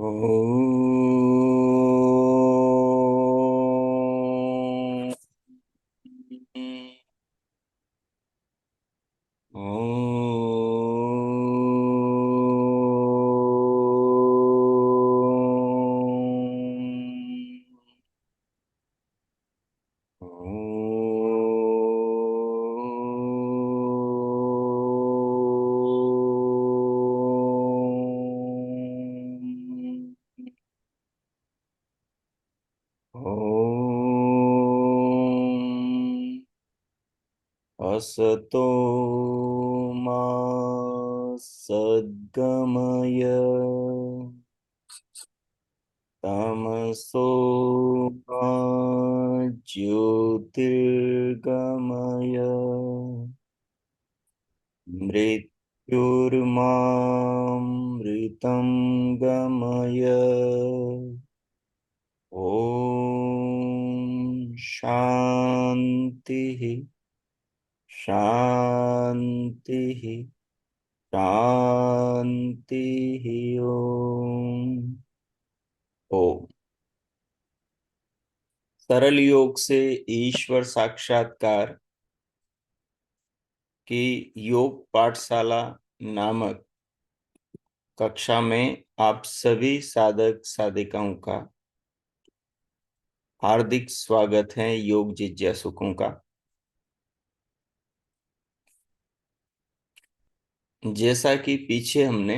ओम। असतो मा सद्गमय तमसो मा ज्योतिर्गमय मृत्युर्मामृतं गमय। ओम शांति शांति शांति। ओम। ओम। सरल योग से ईश्वर साक्षात्कार की योग पाठशाला नामक कक्षा में आप सभी साधक साधिकाओं का हार्दिक स्वागत है। योग जिज्ञासुकों का जैसा कि पीछे हमने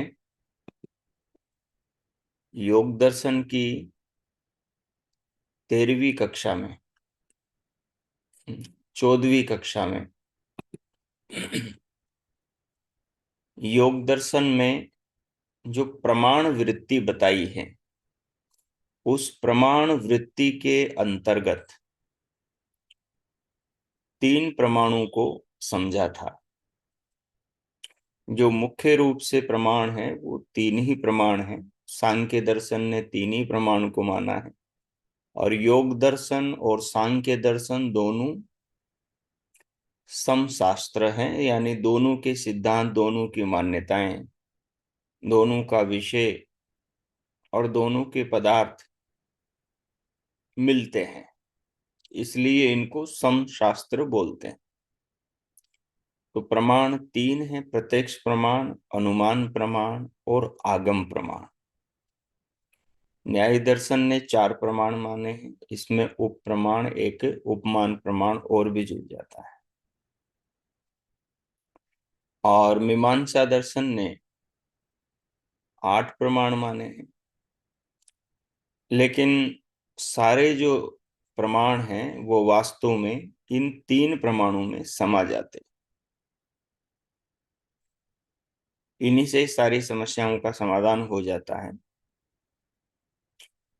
योग दर्शन की 13वीं कक्षा में 14वीं कक्षा में योग दर्शन में जो प्रमाण वृत्ति बताई है उस प्रमाण वृत्ति के अंतर्गत 3 प्रमाणों को समझा था। जो मुख्य रूप से प्रमाण है वो 3 ही प्रमाण है। सांख्य दर्शन ने 3 ही प्रमाण को माना है और योग दर्शन और सांख्य दर्शन दोनों समशास्त्र हैं, यानी दोनों के सिद्धांत, दोनों की मान्यताएं, दोनों का विषय और दोनों के पदार्थ मिलते हैं, इसलिए इनको समशास्त्र बोलते हैं। तो प्रमाण 3 हैं: प्रत्यक्ष प्रमाण, अनुमान प्रमाण और आगम प्रमाण। न्याय दर्शन ने 4 प्रमाण माने हैं, इसमें उप प्रमाण, एक उपमान प्रमाण और भी जुड़ जाता है। और मीमांसा दर्शन ने 8 प्रमाण माने हैं, लेकिन सारे जो प्रमाण हैं वो वास्तव में इन 3 प्रमाणों में समा जाते हैं। इन्हीं से सारी समस्याओं का समाधान हो जाता है,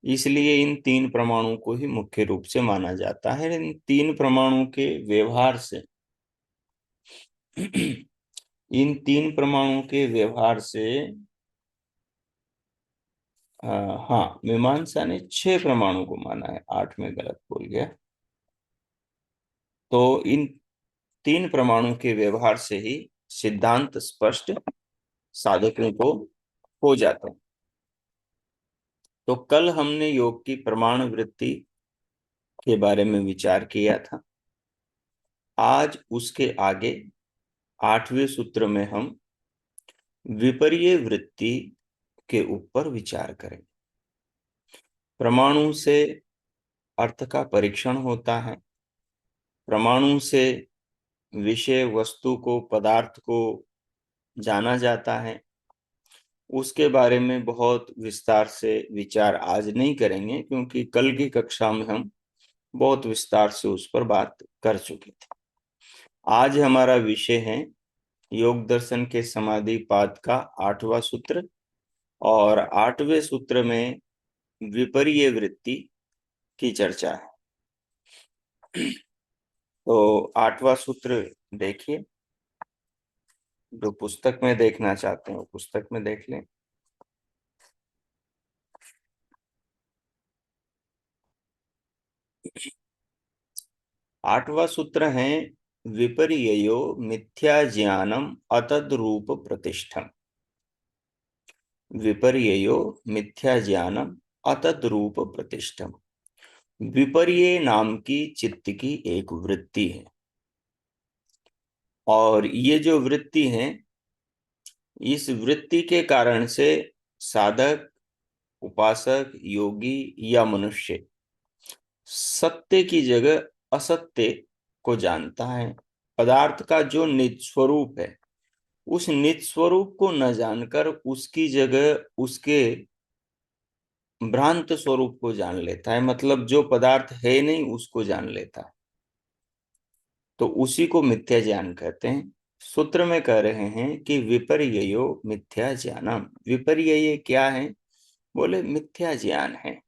इसलिए इन 3 प्रमाणों को ही मुख्य रूप से माना जाता है। इन 3 प्रमाणों के व्यवहार से इन 3 प्रमाणों के व्यवहार से हाँ, मीमांसा ने 6 प्रमाणों को माना है, 8 में गलत बोल गया। तो इन 3 प्रमाणों के व्यवहार से ही सिद्धांत स्पष्ट साधकों को हो जाता है। तो कल हमने योग की प्रमाण वृत्ति के बारे में विचार किया था। आज उसके आगे 8वें सूत्र में हम विपर्य वृत्ति के ऊपर विचार करें। प्रमाणों से अर्थ का परीक्षण होता है, प्रमाणों से विषय वस्तु को, पदार्थ को जाना जाता है। उसके बारे में बहुत विस्तार से विचार आज नहीं करेंगे, क्योंकि कल की कक्षा में हम बहुत विस्तार से उस पर बात कर चुके थे। आज हमारा विषय है योग दर्शन के समाधि पाद का 8वां सूत्र, और 8वें सूत्र में विपर्य वृत्ति की चर्चा है। तो 8वां सूत्र देखिए, जो पुस्तक में देखना चाहते हैं वो पुस्तक में देख लें। आठवां सूत्र है विपर्ययो मिथ्या ज्ञानम अतद्रूप प्रतिष्ठम। विपर्ययो मिथ्या ज्ञानम अतद्रूप प्रतिष्ठम। विपर्य नाम की चित्त की एक वृत्ति है, और ये जो वृत्ति है, इस वृत्ति के कारण से साधक, उपासक, योगी या मनुष्य सत्य की जगह असत्य को जानता है। पदार्थ का जो निज स्वरूप है, उस निज स्वरूप को न जानकर उसकी जगह उसके भ्रांत स्वरूप को जान लेता है। मतलब जो पदार्थ है नहीं उसको जान लेता है, तो उसी को मिथ्या ज्ञान कहते हैं। सूत्र में कह रहे हैं कि विपर्ययो मिथ्या ज्ञानम। विपर्य क्या है? बोले मिथ्या ज्ञान है।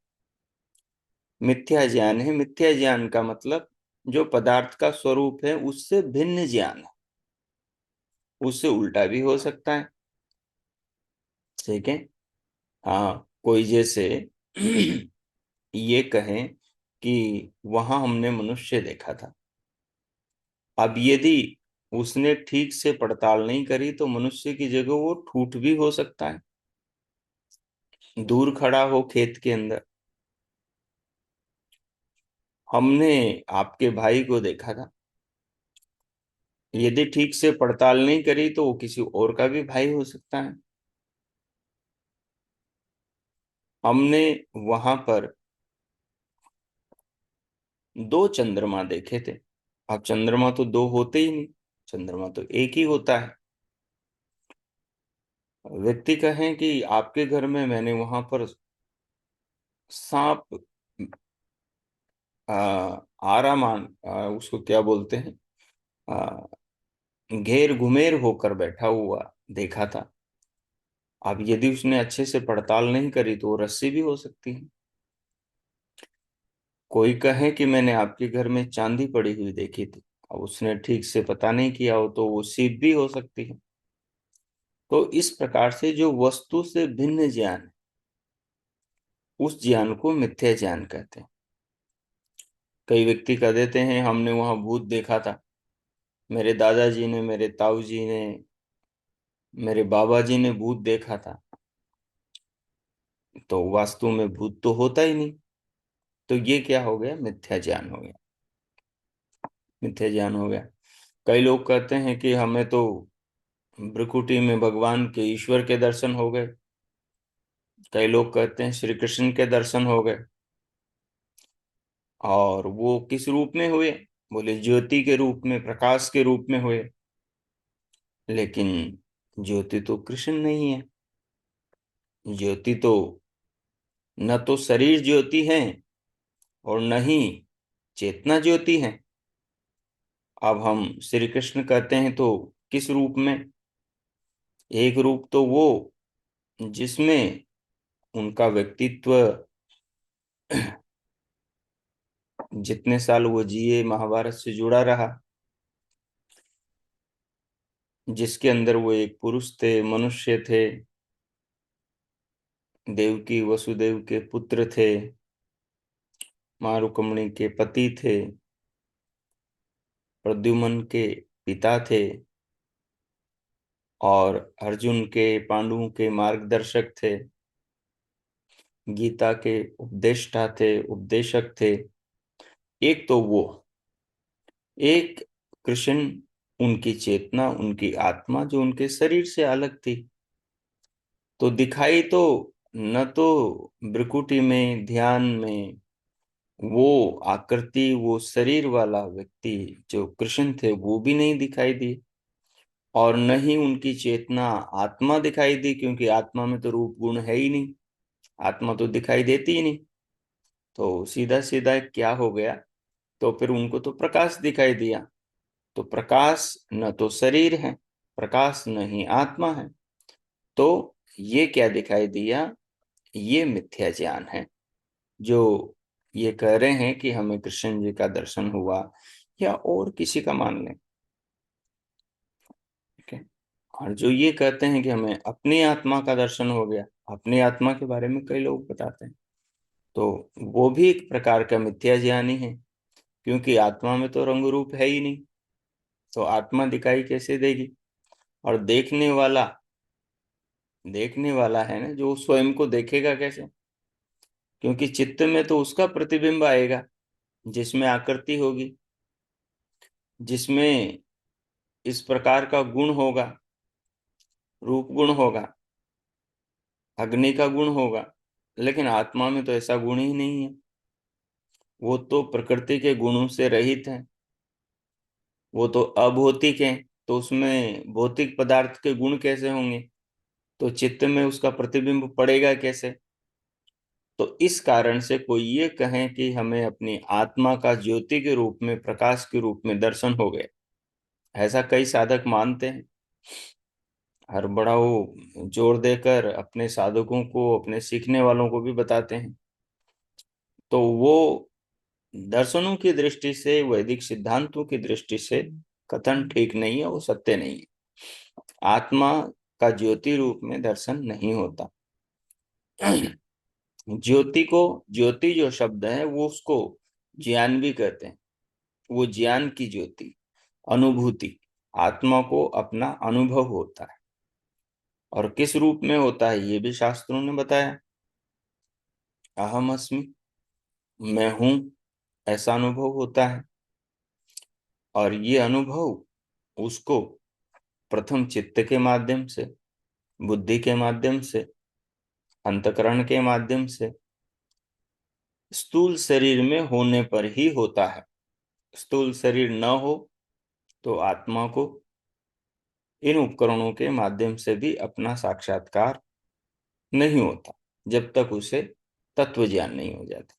मिथ्या ज्ञान है। मिथ्या ज्ञान का मतलब जो पदार्थ का स्वरूप है उससे भिन्न ज्ञान है, उससे उल्टा भी हो सकता है। ठीक है। हाँ, कोई जैसे ये कहें कि वहां हमने मनुष्य देखा था। अब यदि उसने ठीक से पड़ताल नहीं करी तो मनुष्य की जगह वो ठूठ भी हो सकता है, दूर खड़ा हो खेत के अंदर। हमने आपके भाई को देखा था, यदि ठीक से पड़ताल नहीं करी तो वो किसी और का भी भाई हो सकता है। हमने वहां पर दो चंद्रमा देखे थे। अब चंद्रमा तो दो होते ही नहीं, चंद्रमा तो एक ही होता है। व्यक्ति कहें कि आपके घर में मैंने वहां पर सांप आरामान उसको क्या बोलते हैं, आ, घेर घुमेर होकर बैठा हुआ देखा था। अब यदि उसने अच्छे से पड़ताल नहीं करी तो वो रस्सी भी हो सकती है। कोई कहे कि मैंने आपके घर में चांदी पड़ी हुई देखी थी, अब उसने ठीक से पता नहीं किया हो तो वो सीप भी हो सकती है। तो इस प्रकार से जो वस्तु से भिन्न ज्ञान है, उस ज्ञान को मिथ्या ज्ञान कहते हैं। कई व्यक्ति कह देते हैं हमने वहां भूत देखा था, मेरे दादाजी ने, मेरे ताऊ जी ने, मेरे बाबा जी ने भूत देखा था। तो वास्तु में भूत तो होता ही नहीं। तो ये क्या हो गया? मिथ्या ज्ञान हो गया। मिथ्या ज्ञान हो गया। कई लोग कहते हैं कि हमें तो भ्रिकुटी में भगवान के, ईश्वर के दर्शन हो गए। कई लोग कहते हैं श्री कृष्ण के दर्शन हो गए। और वो किस रूप में हुए? बोले ज्योति के रूप में, प्रकाश के रूप में हुए। लेकिन ज्योति तो कृष्ण नहीं है। ज्योति तो न तो शरीर ज्योति है और न ही चेतना ज्योति है। अब हम श्री कृष्ण कहते हैं तो किस रूप में? एक रूप तो वो जिसमें उनका व्यक्तित्व, जितने साल वो जिए महाभारत से जुड़ा रहा, जिसके अंदर वो एक पुरुष थे, मनुष्य थे, देवकी वसुदेव के पुत्र थे, माँ रुक्मिणी के पति थे, प्रद्युम्न के पिता थे, और अर्जुन के, पांडवों के मार्गदर्शक थे, गीता के उपदेष्टा थे, उपदेशक थे। एक तो वो, एक कृष्ण, उनकी चेतना, उनकी आत्मा जो उनके शरीर से अलग थी। तो दिखाई तो न तो भ्रिकुटी में, ध्यान में वो आकृति, वो शरीर वाला व्यक्ति जो कृष्ण थे वो भी नहीं दिखाई दी, और न ही उनकी चेतना, आत्मा दिखाई दी, क्योंकि आत्मा में तो रूप गुण है ही नहीं, आत्मा तो दिखाई देती ही नहीं। तो सीधा सीधा क्या हो गया? तो फिर उनको तो प्रकाश दिखाई दिया। तो प्रकाश न तो शरीर है, प्रकाश न ही आत्मा है। तो ये क्या दिखाई दिया? ये मिथ्या ज्ञान है। जो ये कह रहे हैं कि हमें कृष्ण जी का दर्शन हुआ, या और किसी का मान लें, ठीक है। और जो ये कहते हैं कि हमें अपनी आत्मा का दर्शन हो गया, अपनी आत्मा के बारे में कई लोग बताते हैं, तो वो भी एक प्रकार का मिथ्या ज्ञान ही है। क्योंकि आत्मा में तो रंग रूप है ही नहीं, तो आत्मा दिखाई कैसे देगी? और देखने वाला देखने वाला है ना, जो स्वयं को देखेगा कैसे? क्योंकि चित्त में तो उसका प्रतिबिंब आएगा, जिसमें आकृति होगी, जिसमें इस प्रकार का गुण होगा, रूप गुण होगा, अग्नि का गुण होगा। लेकिन आत्मा में तो ऐसा गुण ही नहीं है। वो तो प्रकृति के गुणों से रहित है, वो तो अभौतिक है। तो उसमें भौतिक पदार्थ के गुण कैसे होंगे? तो चित्त में उसका प्रतिबिंब पड़ेगा कैसे? तो इस कारण से कोई ये कहे कि हमें अपनी आत्मा का ज्योति के रूप में, प्रकाश के रूप में दर्शन हो गए, ऐसा कई साधक मानते हैं। हर बड़ा वो जोर देकर अपने साधकों को, अपने सीखने वालों को भी बताते हैं। तो वो दर्शनों की दृष्टि से, वैदिक सिद्धांतों की दृष्टि से कथन ठीक नहीं है, वो सत्य नहीं है। आत्मा का ज्योति रूप में दर्शन नहीं होता। ज्योति को, ज्योति जो शब्द है वो उसको ज्ञान भी कहते हैं। वो ज्ञान की ज्योति, अनुभूति, आत्मा को अपना अनुभव होता है। और किस रूप में होता है ये भी शास्त्रों ने बताया। अहम अस्मि, मैं हूं, ऐसा अनुभव होता है। और ये अनुभव उसको प्रथम चित्त के माध्यम से, बुद्धि के माध्यम से, अंतकरण के माध्यम से, स्थूल शरीर में होने पर ही होता है। स्थूल शरीर न हो तो आत्मा को इन उपकरणों के माध्यम से भी अपना साक्षात्कार नहीं होता, जब तक उसे तत्व ज्ञान नहीं हो जाता।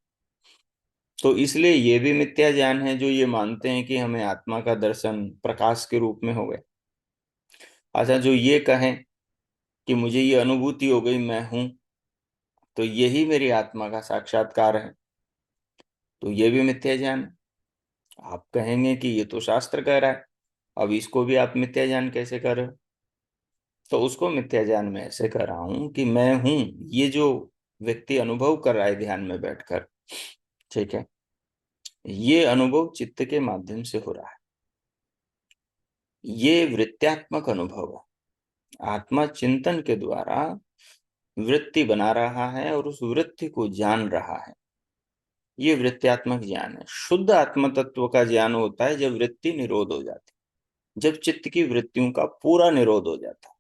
तो इसलिए ये भी मिथ्या ज्ञान है जो ये मानते हैं कि हमें आत्मा का दर्शन प्रकाश के रूप में हो गया। अच्छा, जो ये कहें कि मुझे ये अनुभूति हो गई, मैं हूं, तो यही मेरी आत्मा का साक्षात्कार है, तो ये भी मिथ्या ज्ञान है। आप कहेंगे कि ये तो शास्त्र कह रहा है, अब इसको भी आप मिथ्या ज्ञान कैसे कर रहे हो? तो उसको मिथ्या ज्ञान में ऐसे कर रहा हूं कि मैं हूं, ये जो व्यक्ति अनुभव कर रहा है ध्यान में बैठकर, ठीक है, ये अनुभव चित्त के माध्यम से हो रहा है। ये वृत्त्यात्मक अनुभव है। आत्मा चिंतन के द्वारा वृत्ति बना रहा है और उस वृत्ति को जान रहा है। ये वृत्त्यात्मक ज्ञान है। शुद्ध आत्म तत्व का ज्ञान होता है जब वृत्ति निरोध हो जाती, जब चित्त की वृत्तियों का पूरा निरोध हो जाता है।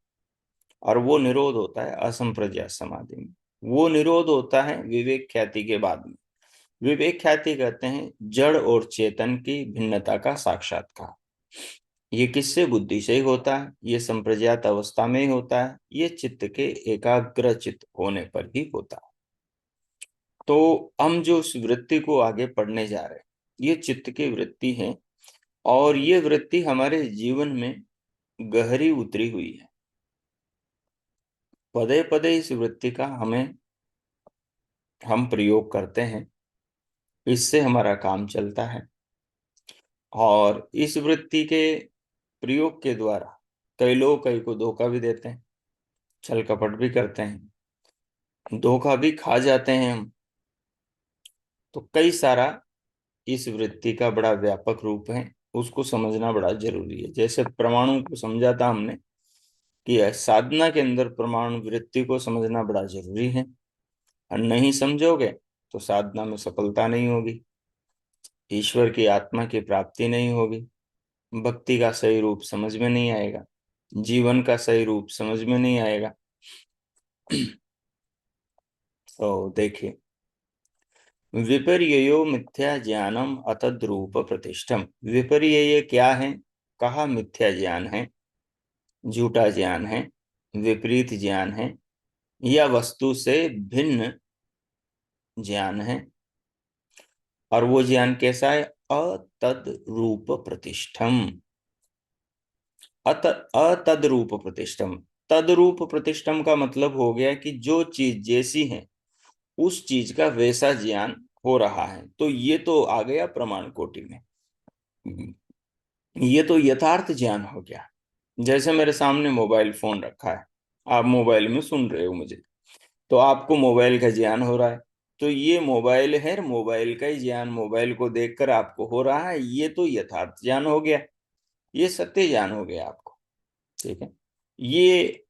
और वो निरोध होता है असंप्रज्ञात समाधि में। वो निरोध होता है विवेक ख्याति के बाद में। विवेक ख्याति कहते हैं जड़ और चेतन की भिन्नता का साक्षात्कार। ये किससे? बुद्धि से ही होता है। ये संप्रज्ञात अवस्था में ही होता है। ये चित्त के एकाग्र चित्त होने पर ही होता है। तो हम जो उस वृत्ति को आगे पढ़ने जा रहे हैं, ये चित्त की वृत्ति है। और ये वृत्ति हमारे जीवन में गहरी उतरी हुई है। पदे पदे इस वृत्ति का हम प्रयोग करते हैं। इससे हमारा काम चलता है। और इस वृत्ति के प्रयोग के द्वारा कई लोग कई को धोखा भी देते हैं, छल कपट भी करते हैं, धोखा भी खा जाते हैं हम। तो कई सारा इस वृत्ति का बड़ा व्यापक रूप है, उसको समझना बड़ा जरूरी है। जैसे परमाणु को समझा था हमने कि साधना के अंदर परमाणु वृत्ति को समझना बड़ा जरूरी है। और नहीं समझोगे तो साधना में सफलता नहीं होगी, ईश्वर की आत्मा की प्राप्ति नहीं होगी, भक्ति का सही रूप समझ में नहीं आएगा, जीवन का सही रूप समझ में नहीं आएगा। तो देखिए, विपर्ययो मिथ्या ज्ञानम अतद्रूप प्रतिष्ठम। विपर्यय क्या है? कहा मिथ्या ज्ञान है, झूठा ज्ञान है, विपरीत ज्ञान है, या वस्तु से भिन्न ज्ञान है। और वो ज्ञान कैसा है? अतद रूप प्रतिष्ठम। अतद रूप प्रतिष्ठम। तद रूप प्रतिष्ठम का मतलब हो गया कि जो चीज जैसी है उस चीज का वैसा ज्ञान हो रहा है। तो ये तो आ गया प्रमाण कोटि में। ये तो यथार्थ ज्ञान हो गया। जैसे मेरे सामने मोबाइल फोन रखा है, आप मोबाइल में सुन रहे हो मुझे, तो आपको मोबाइल का ज्ञान हो रहा है। तो ये मोबाइल है, मोबाइल का ही ज्ञान मोबाइल को देखकर आपको हो रहा है। ये तो यथार्थ ज्ञान हो गया, ये सत्य ज्ञान हो गया आपको। ठीक है। ये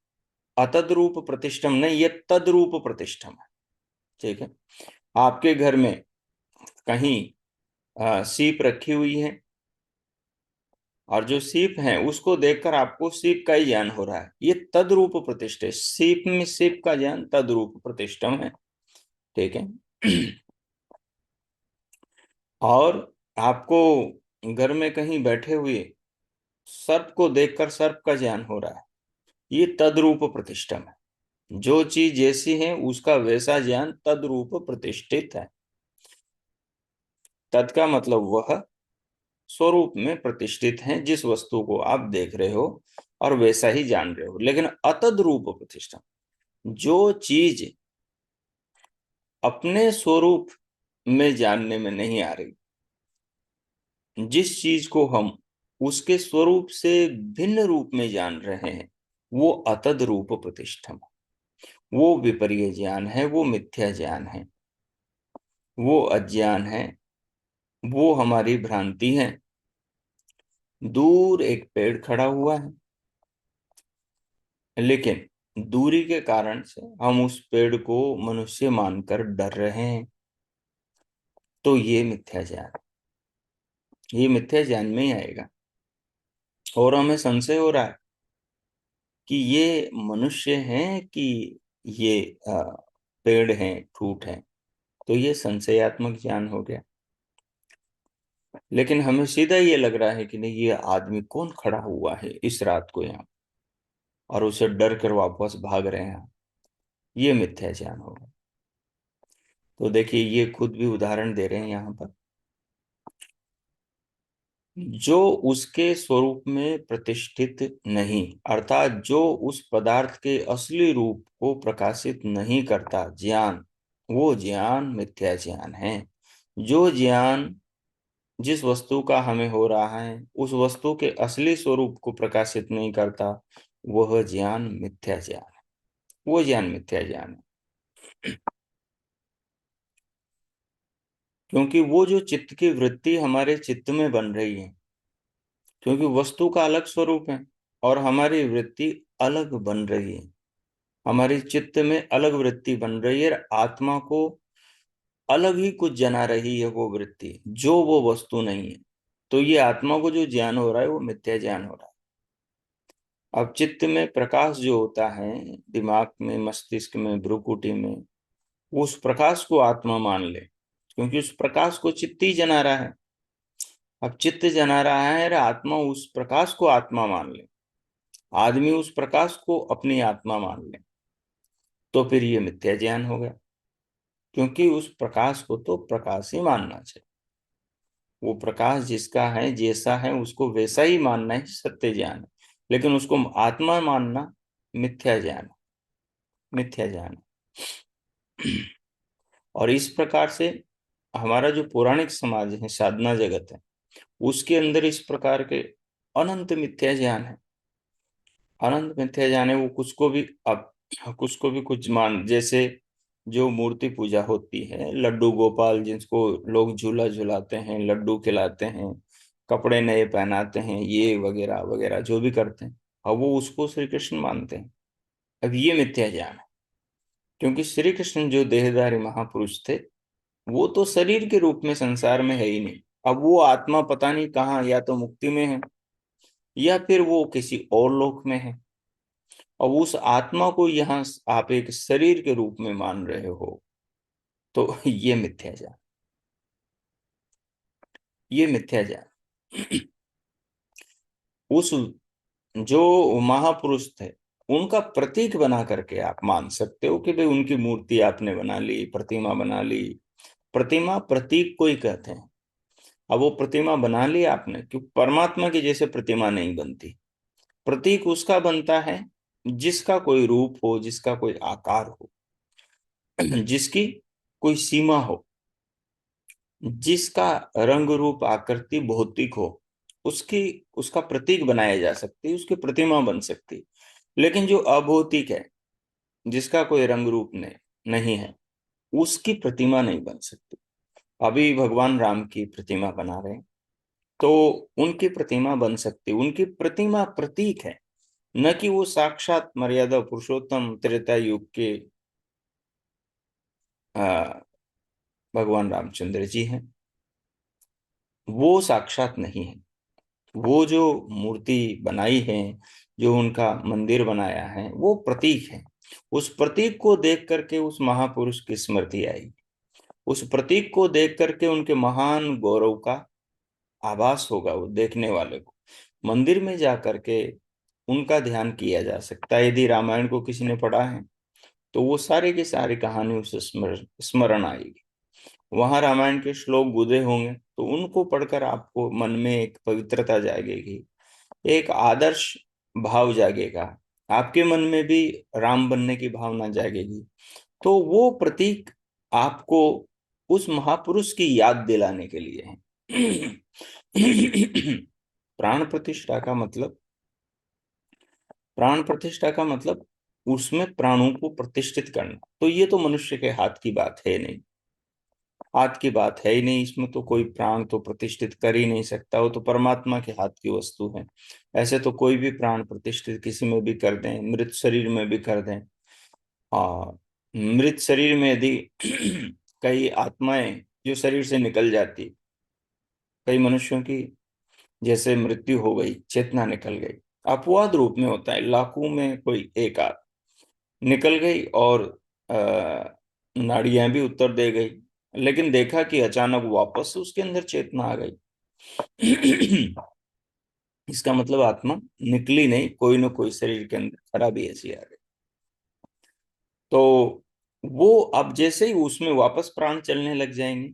अतद्रूप प्रतिष्ठम नहीं, ये तद्रूप प्रतिष्ठम है। ठीक है, आपके घर में कहीं सीप रखी हुई है, और जो सीप है उसको देखकर आपको सीप का ही ज्ञान हो रहा है, ये तद्रूप प्रतिष्ठा। सीप में सीप का ज्ञान तद्रूप प्रतिष्ठम है। ठीक है। और आपको घर में कहीं बैठे हुए सर्प को देखकर सर्प का ज्ञान हो रहा है, ये तद्रूप प्रतिष्ठम है। जो चीज जैसी है उसका वैसा ज्ञान तद्रूप प्रतिष्ठित है। तद का मतलब वह स्वरूप में प्रतिष्ठित है, जिस वस्तु को आप देख रहे हो और वैसा ही जान रहे हो। लेकिन अतद रूप प्रतिष्ठा, जो चीज अपने स्वरूप में जानने में नहीं आ रही, जिस चीज को हम उसके स्वरूप से भिन्न रूप में जान रहे हैं, वो अतद रूप प्रतिष्ठम, वो विपर्य ज्ञान है, वो मिथ्या ज्ञान है, वो अज्ञान है, वो हमारी भ्रांति है। दूर एक पेड़ खड़ा हुआ है, लेकिन दूरी के कारण से हम उस पेड़ को मनुष्य मानकर डर रहे हैं, तो ये मिथ्या ज्ञान, ये मिथ्या ज्ञान में ही आएगा। और हमें संशय हो रहा है कि ये मनुष्य हैं कि ये पेड़ हैं, फ्रूट हैं, तो ये संशयात्मक ज्ञान हो गया। लेकिन हमें सीधा ये लग रहा है कि नहीं, ये आदमी कौन खड़ा हुआ है इस रात को यहाँ, और उसे डर कर वापस भाग रहे हैं, ये मिथ्या ज्ञान होगा। तो देखिए, ये खुद भी उदाहरण दे रहे हैं यहाँ पर। जो उसके स्वरूप में प्रतिष्ठित नहीं, अर्थात जो उस पदार्थ के असली रूप को प्रकाशित नहीं करता ज्ञान, वो ज्ञान मिथ्या ज्ञान है। जो ज्ञान जिस वस्तु का हमें हो रहा है उस वस्तु के असली स्वरूप को प्रकाशित नहीं करता, वह ज्ञान मिथ्या ज्ञान है, वो ज्ञान मिथ्या ज्ञान है। क्योंकि वो जो चित्त की वृत्ति हमारे चित्त में बन रही है, क्योंकि वस्तु का अलग स्वरूप है और हमारी वृत्ति अलग बन रही है, हमारी चित्त में अलग वृत्ति बन रही है, आत्मा को अलग ही कुछ जना रही है वो वृत्ति, जो वो वस्तु नहीं है। तो ये आत्मा को जो ज्ञान हो रहा है वो मिथ्या ज्ञान हो रहा है। अब चित्त में प्रकाश जो होता है, दिमाग में, मस्तिष्क में, भ्रुकुटी में, उस प्रकाश को आत्मा मान ले, क्योंकि उस प्रकाश को चित्त ही जना रहा है। अब चित्त जना रहा है और आत्मा उस प्रकाश को आत्मा मान ले, आदमी उस प्रकाश को अपनी आत्मा मान ले, तो फिर ये मिथ्या ज्ञान हो गया। क्योंकि उस प्रकाश को तो प्रकाश ही मानना चाहिए, वो प्रकाश जिसका है, जैसा है, उसको वैसा ही मानना ही सत्य ज्ञान है। लेकिन उसको आत्मा मानना मिथ्या ज्ञान, मिथ्या ज्ञान। और इस प्रकार से हमारा जो पौराणिक समाज है, साधना जगत है, उसके अंदर इस प्रकार के अनंत मिथ्या ज्ञान है, अनंत मिथ्या ज्ञान है। वो कुछ को भी, अब कुछ को भी कुछ मान, जैसे जो मूर्ति पूजा होती है, लड्डू गोपाल जिसको लोग झूला झुलाते हैं, लड्डू खिलाते हैं, कपड़े नए पहनाते हैं, ये वगैरह वगैरह जो भी करते हैं, अब वो उसको श्री कृष्ण मानते हैं। अब ये मिथ्या ज्ञान है, क्योंकि श्री कृष्ण जो देहधारी महापुरुष थे, वो तो शरीर के रूप में संसार में है ही नहीं। अब वो आत्मा पता नहीं कहाँ, या तो मुक्ति में है या फिर वो किसी और लोक में है, और उस आत्मा को यहाँ आप एक शरीर के रूप में मान रहे हो, तो ये मिथ्या ज्ञान, ये मिथ्या ज्ञान। उस जो महापुरुष थे उनका प्रतीक बना करके आप मान सकते हो कि भाई उनकी मूर्ति आपने बना ली, प्रतिमा बना ली। प्रतिमा प्रतीक को ही कहते हैं। अब वो प्रतिमा बना ली आपने, क्योंकि परमात्मा की जैसे प्रतिमा नहीं बनती। प्रतीक उसका बनता है जिसका कोई रूप हो, जिसका कोई आकार हो, जिसकी कोई सीमा हो, जिसका रंग रूप आकृति भौतिक हो, उसकी उसका प्रतीक बनाया जा सकती है, उसकी प्रतिमा बन सकती है। लेकिन जो अभौतिक है, जिसका कोई रंग रूप नहीं है, उसकी प्रतिमा नहीं बन सकती। अभी भगवान राम की प्रतिमा बना रहे हैं, तो उनकी प्रतिमा बन सकती, उनकी प्रतिमा प्रतीक है, न कि वो साक्षात मर्यादा पुरुषोत्तम त्रेता युग के भगवान रामचंद्र जी हैं। वो साक्षात नहीं है। वो जो मूर्ति बनाई है, जो उनका मंदिर बनाया है, वो प्रतीक है। उस प्रतीक को देख करके उस महापुरुष की स्मृति आई। उस प्रतीक को देख करके उनके महान गौरव का आभास होगा वो देखने वाले को। मंदिर में जा करके उनका ध्यान किया जा सकता है। यदि रामायण को किसी ने पढ़ा है तो वो सारी की सारी कहानी उसे स्मरण आएगी। वहां रामायण के श्लोक गुदे होंगे तो उनको पढ़कर आपको मन में एक पवित्रता जागेगी, एक आदर्श भाव जागेगा, आपके मन में भी राम बनने की भावना जागेगी। तो वो प्रतीक आपको उस महापुरुष की याद दिलाने के लिए है। प्राण प्रतिष्ठा का मतलब, प्राण प्रतिष्ठा का मतलब उसमें प्राणों को प्रतिष्ठित करना। तो ये तो मनुष्य के हाथ की बात है नहीं, हाथ की बात है ही नहीं। इसमें तो कोई प्राण तो प्रतिष्ठित कर ही नहीं सकता, वो तो परमात्मा के हाथ की वस्तु है। ऐसे तो कोई भी प्राण प्रतिष्ठित किसी में भी कर दें, मृत शरीर में भी कर दें। और मृत शरीर में यदि कई आत्माएं जो शरीर से निकल जाती, कई मनुष्यों की जैसे मृत्यु हो गई, चेतना निकल गई, अपवाद रूप में होता है, लाखों में कोई एक आध निकल गई और नाड़ियां भी उत्तर दे गई, लेकिन देखा कि अचानक वापस से उसके अंदर चेतना आ गई। इसका मतलब आत्मा निकली नहीं, कोई ना कोई शरीर के अंदर खराबी ऐसी आ गई। तो वो अब जैसे ही उसमें वापस प्राण चलने लग जाएंगे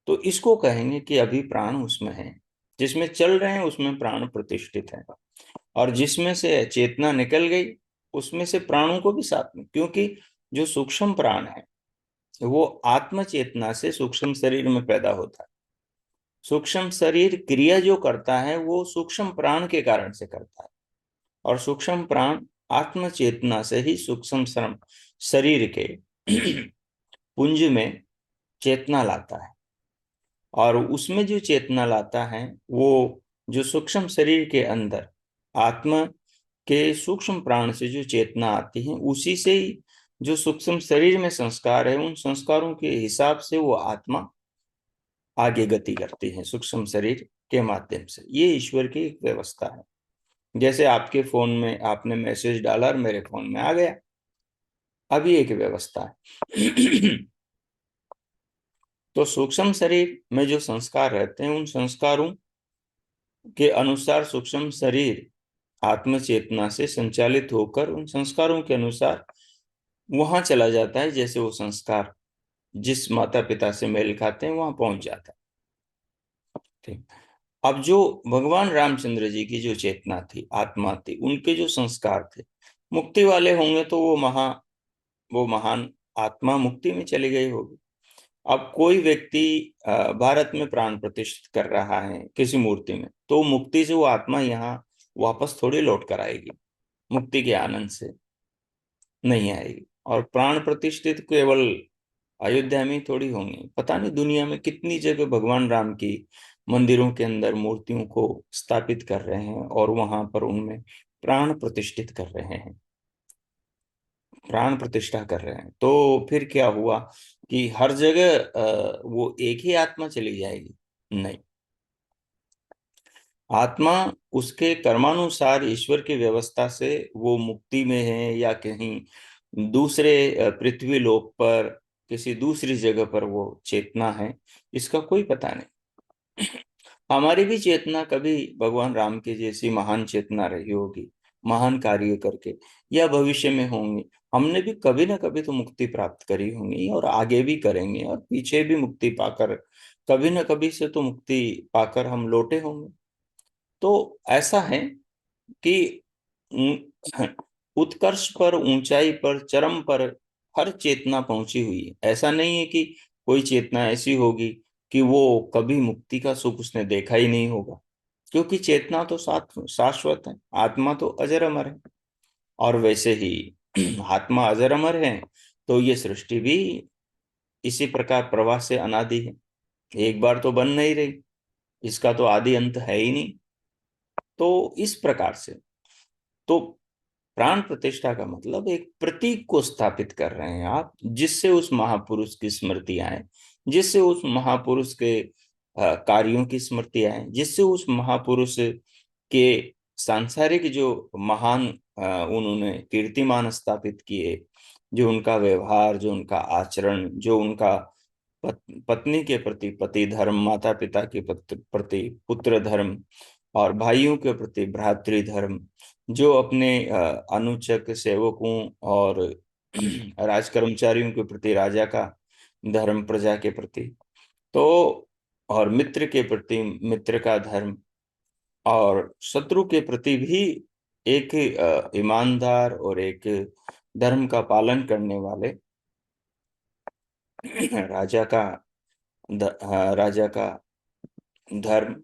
तो इसको कहेंगे कि अभी प्राण उसमें है। जिसमें चल रहे हैं उसमें प्राण प्रतिष्ठित है। और जिसमें से चेतना निकल गई उसमें से प्राणों को भी साथ में, क्योंकि जो सूक्ष्म प्राण है वो आत्म चेतना से सूक्ष्म शरीर में पैदा होता है। सूक्ष्म शरीर क्रिया जो करता है वो सूक्ष्म प्राण के कारण से करता है। और सूक्ष्म प्राण आत्म चेतना से ही सूक्ष्म शरीर के पुंज में चेतना लाता है। और उसमें जो चेतना लाता है वो जो सूक्ष्म शरीर के अंदर आत्मा के सूक्ष्म प्राण से जो चेतना आती है उसी से ही जो सूक्ष्म शरीर में संस्कार है, उन संस्कारों के हिसाब से वो आत्मा आगे गति करती है सूक्ष्म शरीर के माध्यम से। ये ईश्वर की एक व्यवस्था है। जैसे आपके फोन में आपने मैसेज डाला और मेरे फोन में आ गया, अब ये एक व्यवस्था है। तो सूक्ष्म शरीर में जो संस्कार रहते हैं उन संस्कारों के अनुसार सूक्ष्म शरीर आत्म चेतना से संचालित होकर उन संस्कारों के अनुसार वहां चला जाता है। जैसे वो संस्कार जिस माता पिता से मेल खाते हैं वहां पहुंच जाता है। ठीक। अब जो भगवान रामचंद्र जी की जो चेतना थी, आत्मा थी, उनके जो संस्कार थे, मुक्ति वाले होंगे तो वो महान आत्मा मुक्ति में चली गई होगी। अब कोई व्यक्ति भारत में प्राण प्रतिष्ठित कर रहा है किसी मूर्ति में, तो मुक्ति से वो आत्मा यहाँ वापस थोड़ी लौट कर आएगी, मुक्ति के आनंद से नहीं आएगी। और प्राण प्रतिष्ठित केवल अयोध्या में ही थोड़ी होंगे, पता नहीं दुनिया में कितनी जगह भगवान राम की मंदिरों के अंदर मूर्तियों को स्थापित कर रहे हैं और वहां पर उनमें प्राण प्रतिष्ठित कर रहे हैं, प्राण प्रतिष्ठा कर रहे हैं। तो फिर क्या हुआ कि हर जगह वो एक ही आत्मा चली जाएगी? नहीं। आत्मा उसके कर्मानुसार ईश्वर की व्यवस्था से वो मुक्ति में है या कहीं दूसरे पृथ्वी लोक पर किसी दूसरी जगह पर वो चेतना है, इसका कोई पता नहीं। हमारी भी चेतना कभी भगवान राम के जैसी महान चेतना रही होगी, महान कार्य करके, या भविष्य में होंगे। हमने भी कभी ना कभी तो मुक्ति प्राप्त करी होंगी और आगे भी करेंगे और पीछे भी मुक्ति पाकर कभी ना कभी से तो मुक्ति पाकर हम लौटे होंगे। तो ऐसा है कि उत्कर्ष पर, ऊंचाई पर, चरम पर हर चेतना पहुंची हुई है। ऐसा नहीं है कि कोई चेतना ऐसी होगी कि वो कभी मुक्ति का सुख उसने देखा ही नहीं होगा, क्योंकि चेतना तो शाश्वत है, आत्मा तो अजर अमर है। और वैसे ही आत्मा अजर अमर है तो ये सृष्टि भी इसी प्रकार प्रवाह से अनादि है, एक बार तो बन नहीं रही, इसका तो आदि अंत है ही नहीं। तो इस प्रकार से तो प्राण प्रतिष्ठा का मतलब एक प्रतीक को स्थापित कर रहे हैं आप, जिससे उस महापुरुष की स्मृति आए, जिससे उस महापुरुष के कार्यों की स्मृति आए, जिससे उस महापुरुष के सांसारिक जो महान उन्होंने कीर्तिमान स्थापित किए, जो उनका व्यवहार, जो उनका आचरण, जो उनका पत्नी के प्रति पति धर्म, माता पिता के प्रति पुत्र धर्म, और भाइयों के प्रति भ्रातृ धर्म, जो अपने अनुचक सेवकों और राज कर्मचारियों के प्रति राजा का धर्म, प्रजा के प्रति, तो और मित्र के प्रति मित्र का धर्म, और शत्रु के प्रति भी एक ईमानदार और एक धर्म का पालन करने वाले राजा का राजा का धर्म।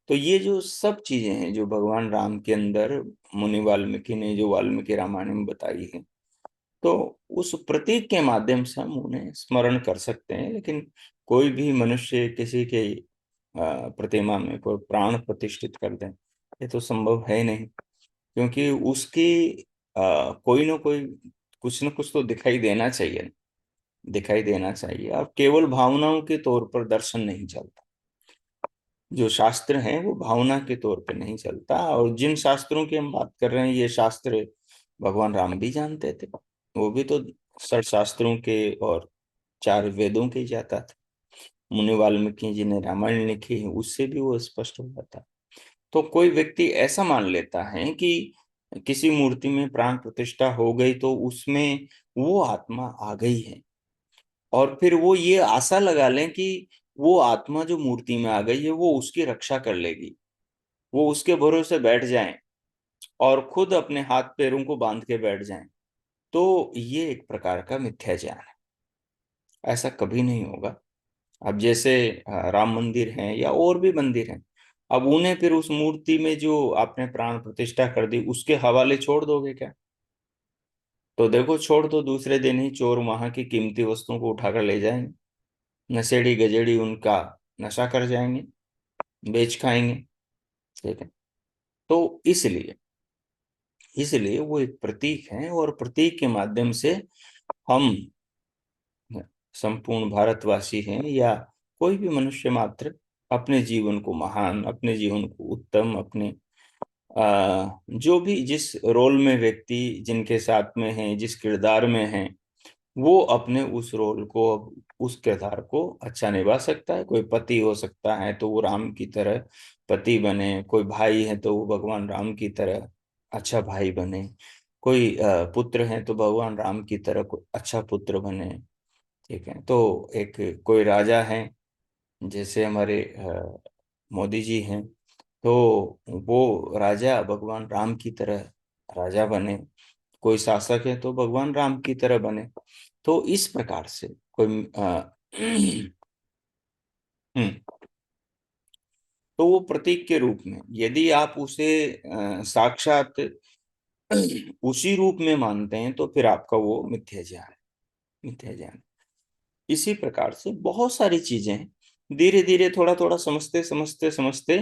तो ये जो सब चीजें हैं जो भगवान राम के अंदर मुनि वाल्मीकि ने जो वाल्मीकि रामायण में बताई है, तो उस प्रतीक के माध्यम से हम उन्हें स्मरण कर सकते हैं। लेकिन कोई भी मनुष्य किसी के प्रतिमा में कोई प्राण प्रतिष्ठित कर दें, ये तो संभव है नहीं, क्योंकि उसकी कोई ना कोई कुछ न कुछ तो दिखाई देना चाहिए, दिखाई देना चाहिए। अब केवल भावनाओं के तौर पर दर्शन नहीं चलता, जो शास्त्र हैं वो भावना के तौर पे नहीं चलता। और जिन शास्त्रों की हम बात कर रहे हैं, ये शास्त्र भगवान राम भी जानते थे, वो भी तो षट शास्त्रों के और चार वेदों के जाता था। मुनि वाल्मीकि जी ने रामायण लिखी है, उससे भी वो स्पष्ट हो जाता। तो कोई व्यक्ति ऐसा मान लेता है कि किसी मूर्ति में प्राण प्रतिष्ठा हो गई तो उसमें वो आत्मा आ गई है, और फिर वो ये आशा लगा लें कि वो आत्मा जो मूर्ति में आ गई है वो उसकी रक्षा कर लेगी, वो उसके भरोसे बैठ जाएं और खुद अपने हाथ पैरों को बांध के बैठ जाएं। तो ये एक प्रकार का मिथ्या ज्ञान है, ऐसा कभी नहीं होगा। अब जैसे राम मंदिर है या और भी मंदिर हैं, अब उन्हें फिर उस मूर्ति में जो आपने प्राण प्रतिष्ठा कर दी उसके हवाले छोड़ दोगे क्या? तो देखो, छोड़ दो, दूसरे दिन ही चोर वहां की कीमती वस्तुओं को उठाकर ले जाएंगे, नशेड़ी गजेड़ी उनका नशा कर जाएंगे, बेच खाएंगे। ठीक है। तो इसलिए इसलिए वो एक प्रतीक है, और प्रतीक के माध्यम से हम संपूर्ण भारतवासी हैं या कोई भी मनुष्य मात्र अपने जीवन को महान, अपने जीवन को उत्तम, अपने जो भी जिस रोल में व्यक्ति जिनके साथ में है, जिस किरदार में है, वो अपने उस रोल को, उस किरदार को अच्छा निभा सकता है। कोई पति हो सकता है तो वो राम की तरह पति बने, कोई भाई है तो वो भगवान राम की तरह अच्छा भाई बने, कोई पुत्र है तो भगवान राम की तरह कोई अच्छा पुत्र बने। ठीक है। तो एक कोई राजा है, जैसे हमारे मोदी जी हैं, तो वो राजा भगवान राम की तरह राजा बने, कोई शासक है तो भगवान राम की तरह बने। तो इस प्रकार से कोई हम्म, तो वो प्रतीक के रूप में, यदि आप उसे साक्षात उसी रूप में मानते हैं तो फिर आपका वो मिथ्या ज्ञान है, मिथ्या ज्ञान। इसी प्रकार से बहुत सारी चीजें हैं, धीरे धीरे थोड़ा थोड़ा समझते समझते समझते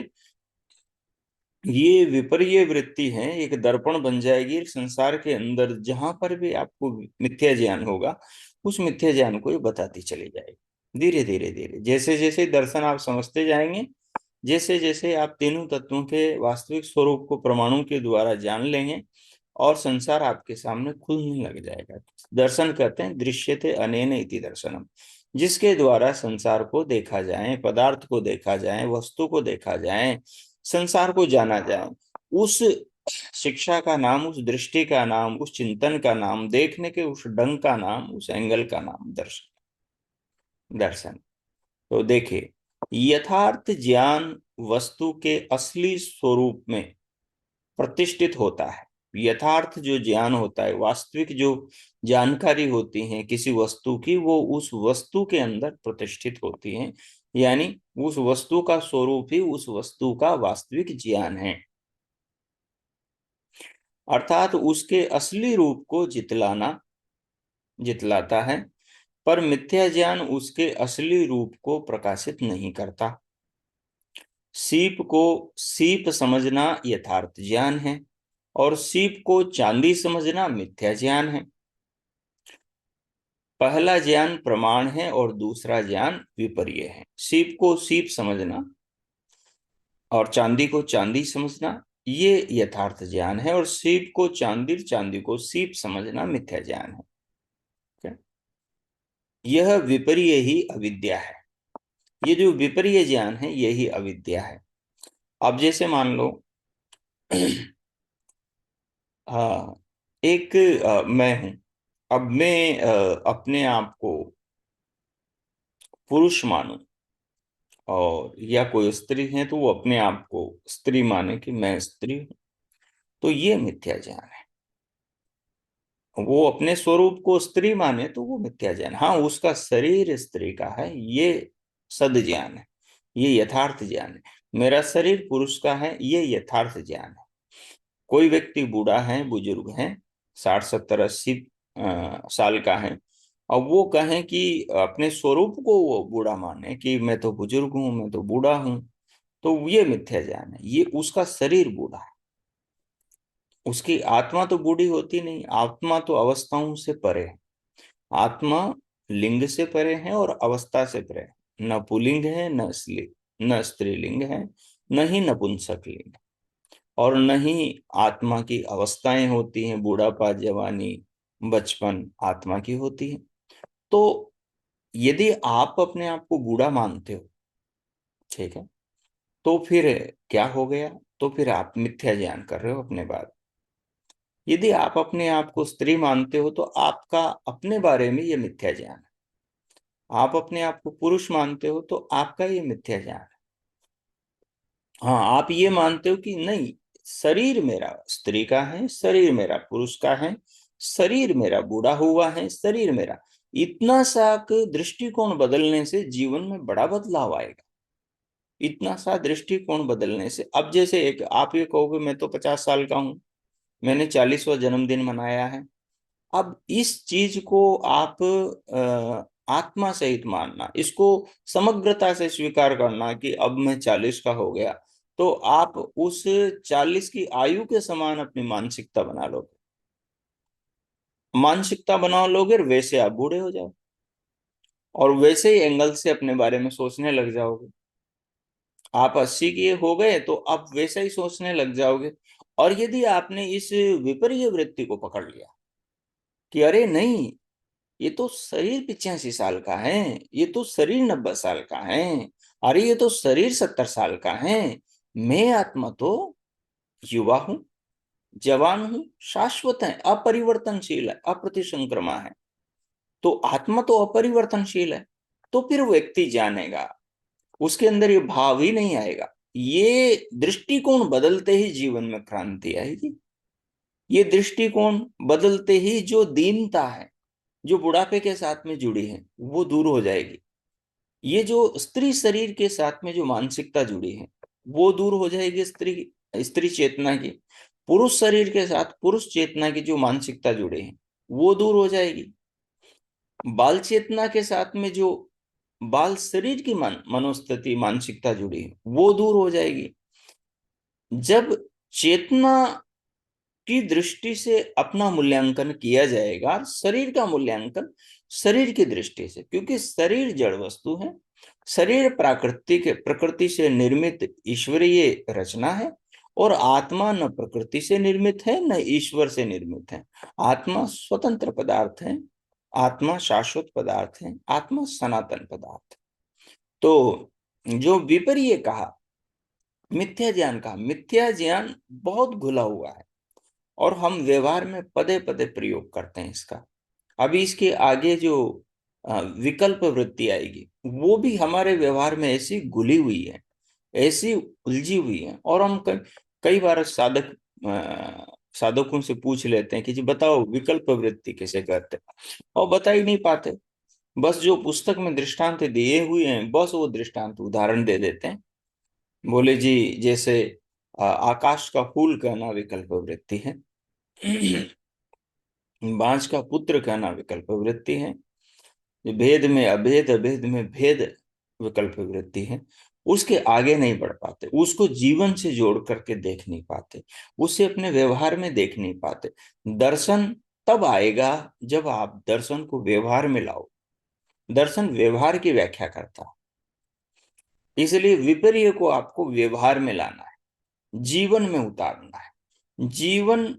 ये विपर्य वृत्ति है, एक दर्पण बन जाएगी संसार के अंदर। जहां पर भी आपको मिथ्या ज्ञान होगा, उस मिथ्या ज्ञान को ये बताती चली जाएगी। धीरे धीरे धीरे जैसे जैसे दर्शन आप समझते जाएंगे, जैसे जैसे आप तीनों तत्वों के वास्तविक स्वरूप को प्रमाणों के द्वारा जान लेंगे, और संसार आपके सामने खुलने लग जाएगा। दर्शन कहते हैं दृश्यते अनेन इति दर्शनम, जिसके द्वारा संसार को देखा जाए, पदार्थ को देखा जाए, वस्तु को देखा जाए, संसार को जाना जाए। उस शिक्षा का नाम, उस दृष्टि का नाम, उस चिंतन का नाम, देखने के उस ढंग का नाम, उस एंगल का नाम दर्शन। दर्शन। तो देखिए, यथार्थ ज्ञान वस्तु के असली स्वरूप में प्रतिष्ठित होता है। यथार्थ जो ज्ञान होता है, वास्तविक जो जानकारी होती है किसी वस्तु की, वो उस वस्तु के अंदर प्रतिष्ठित होती है, यानी उस वस्तु का स्वरूप ही उस वस्तु का वास्तविक ज्ञान है। अर्थात उसके असली रूप को जितलाता है, पर मिथ्या ज्ञान उसके असली रूप को प्रकाशित नहीं करता। सीप को सीप समझना यथार्थ ज्ञान है, और सीप को चांदी समझना मिथ्या ज्ञान है। पहला ज्ञान प्रमाण है और दूसरा ज्ञान विपर्य है। सीप को सीप समझना और चांदी को चांदी समझना ये यथार्थ ज्ञान है, और सीप को चांदी, चांदी को सीप समझना मिथ्या ज्ञान है। क्या? यह विपर्य ही अविद्या है। ये जो विपर्य ज्ञान है यही अविद्या है। अब जैसे मान लो हाँ, एक मैं हूं। अब मैं अपने आप को पुरुष मानूं, और या कोई स्त्री है तो वो अपने आप को स्त्री माने कि मैं स्त्री हूं, तो ये मिथ्या ज्ञान है। वो अपने स्वरूप को स्त्री माने तो वो मिथ्या ज्ञान। हाँ, उसका शरीर स्त्री का है, ये सद ज्ञान है, ये यथार्थ ज्ञान है। मेरा शरीर पुरुष का है, ये यथार्थ ज्ञान है। कोई व्यक्ति बूढ़ा है, बुजुर्ग है, 60 70 80 साल का है, अब वो कहें कि अपने स्वरूप को वो बूढ़ा माने कि मैं तो बुजुर्ग हूं, मैं तो बूढ़ा हूं, तो ये मिथ्या ज्ञान है। ये उसका शरीर बूढ़ा है, उसकी आत्मा तो बूढ़ी होती नहीं। आत्मा तो अवस्थाओं से परे है। आत्मा लिंग से परे है और अवस्था से परे है। न पुल्लिंग है, न स्त्रीलिंग है, न ही नपुंसक लिंग, और न ही आत्मा की अवस्थाएं होती हैं। बुढ़ापा, जवानी, बचपन आत्मा की होती है। तो यदि आप अपने आप को बूढ़ा मानते हो, ठीक है, तो फिर क्या हो गया? तो फिर आप मिथ्या ज्ञान कर रहे हो अपने बारे। यदि आप अपने आप को स्त्री मानते हो तो आपका अपने बारे में ये मिथ्या ज्ञान है। आप अपने आप को पुरुष मानते हो तो आपका ये मिथ्या ज्ञान है। हाँ, आप ये मानते हो कि नहीं, शरीर मेरा स्त्री का है, शरीर मेरा पुरुष का है, शरीर मेरा बूढ़ा हुआ है, शरीर मेरा। इतना सा दृष्टिकोण बदलने से जीवन में बड़ा बदलाव आएगा। इतना सा दृष्टिकोण बदलने से, अब जैसे एक आप ये कहोगे मैं तो 50 साल का हूं, मैंने 40वां जन्मदिन मनाया है। अब इस चीज को आप आत्मा सहित मानना, इसको समग्रता से स्वीकार करना कि अब मैं 40 का हो गया, तो आप उस 40 की आयु के समान अपनी मानसिकता बना लोगे। मानसिकता बना लोगे और वैसे आप बूढ़े हो जाओ, और वैसे ही एंगल से अपने बारे में सोचने लग जाओगे। आप 80 के हो गए तो आप वैसा ही सोचने लग जाओगे। और यदि आपने इस विपरीय वृत्ति को पकड़ लिया कि अरे नहीं, ये तो शरीर 85 साल का है, ये तो शरीर 90 साल का है, अरे ये तो शरीर 70 साल का है, मैं आत्मा तो युवा हूं, जवान हूं, शाश्वत है, अपरिवर्तनशील है, अप्रतिसंक्रमा है। तो आत्मा तो अपरिवर्तनशील है। तो फिर व्यक्ति जानेगा, उसके अंदर ये भाव ही नहीं आएगा। ये दृष्टिकोण बदलते ही जीवन में क्रांति आएगी। ये दृष्टिकोण बदलते ही जो दीनता है, जो बुढ़ापे के साथ में जुड़ी है, वो दूर हो जाएगी। ये जो स्त्री शरीर के साथ में जो मानसिकता जुड़ी है, वो दूर हो जाएगी। स्त्री स्त्री चेतना की, पुरुष शरीर के साथ पुरुष चेतना की जो मानसिकता जुड़ी है, वो दूर हो जाएगी। बाल चेतना के साथ में जो बाल शरीर की मनोस्थिति मानसिकता जुड़ी है, वो दूर हो जाएगी। जब चेतना की दृष्टि से अपना मूल्यांकन किया जाएगा, शरीर का मूल्यांकन शरीर की दृष्टि से, क्योंकि शरीर जड़ वस्तु है। शरीर प्राकृतिक प्रकृति से निर्मित ईश्वरीय रचना है, और आत्मा न प्रकृति से निर्मित है न ईश्वर से निर्मित है। आत्मा स्वतंत्र पदार्थ है, आत्मा शाश्वत पदार्थ है, आत्मा सनातन पदार्थ। तो जो विपर्य कहा, मिथ्या ज्ञान कहा, मिथ्या ज्ञान बहुत घुला हुआ है, और हम व्यवहार में पदे पदे प्रयोग करते हैं इसका। अभी इसके आगे जो विकल्प वृत्ति आएगी, वो भी हमारे व्यवहार में ऐसी घुली हुई है, ऐसी उलझी हुई है। और हम कई बार साधकों से पूछ लेते हैं कि जी बताओ विकल्प वृत्ति कैसे करते हैं, और बता ही नहीं पाते। बस जो पुस्तक में दृष्टांत दिए हुए हैं, बस वो दृष्टांत उदाहरण दे देते हैं। बोले जी जैसे आकाश का फूल कहना विकल्प वृत्ति है, बांझ का पुत्र कहना विकल्प वृत्ति है, भेद में अभेद, अभेद में भेद विकल्प वृत्ति है। उसके आगे नहीं बढ़ पाते, उसको जीवन से जोड़ करके देख नहीं पाते, उसे अपने व्यवहार में देख नहीं पाते। दर्शन तब आएगा जब आप दर्शन को व्यवहार में लाओ। दर्शन व्यवहार की व्याख्या करता है, इसलिए विपर्य को आपको व्यवहार में लाना है, जीवन में उतारना है। जीवन,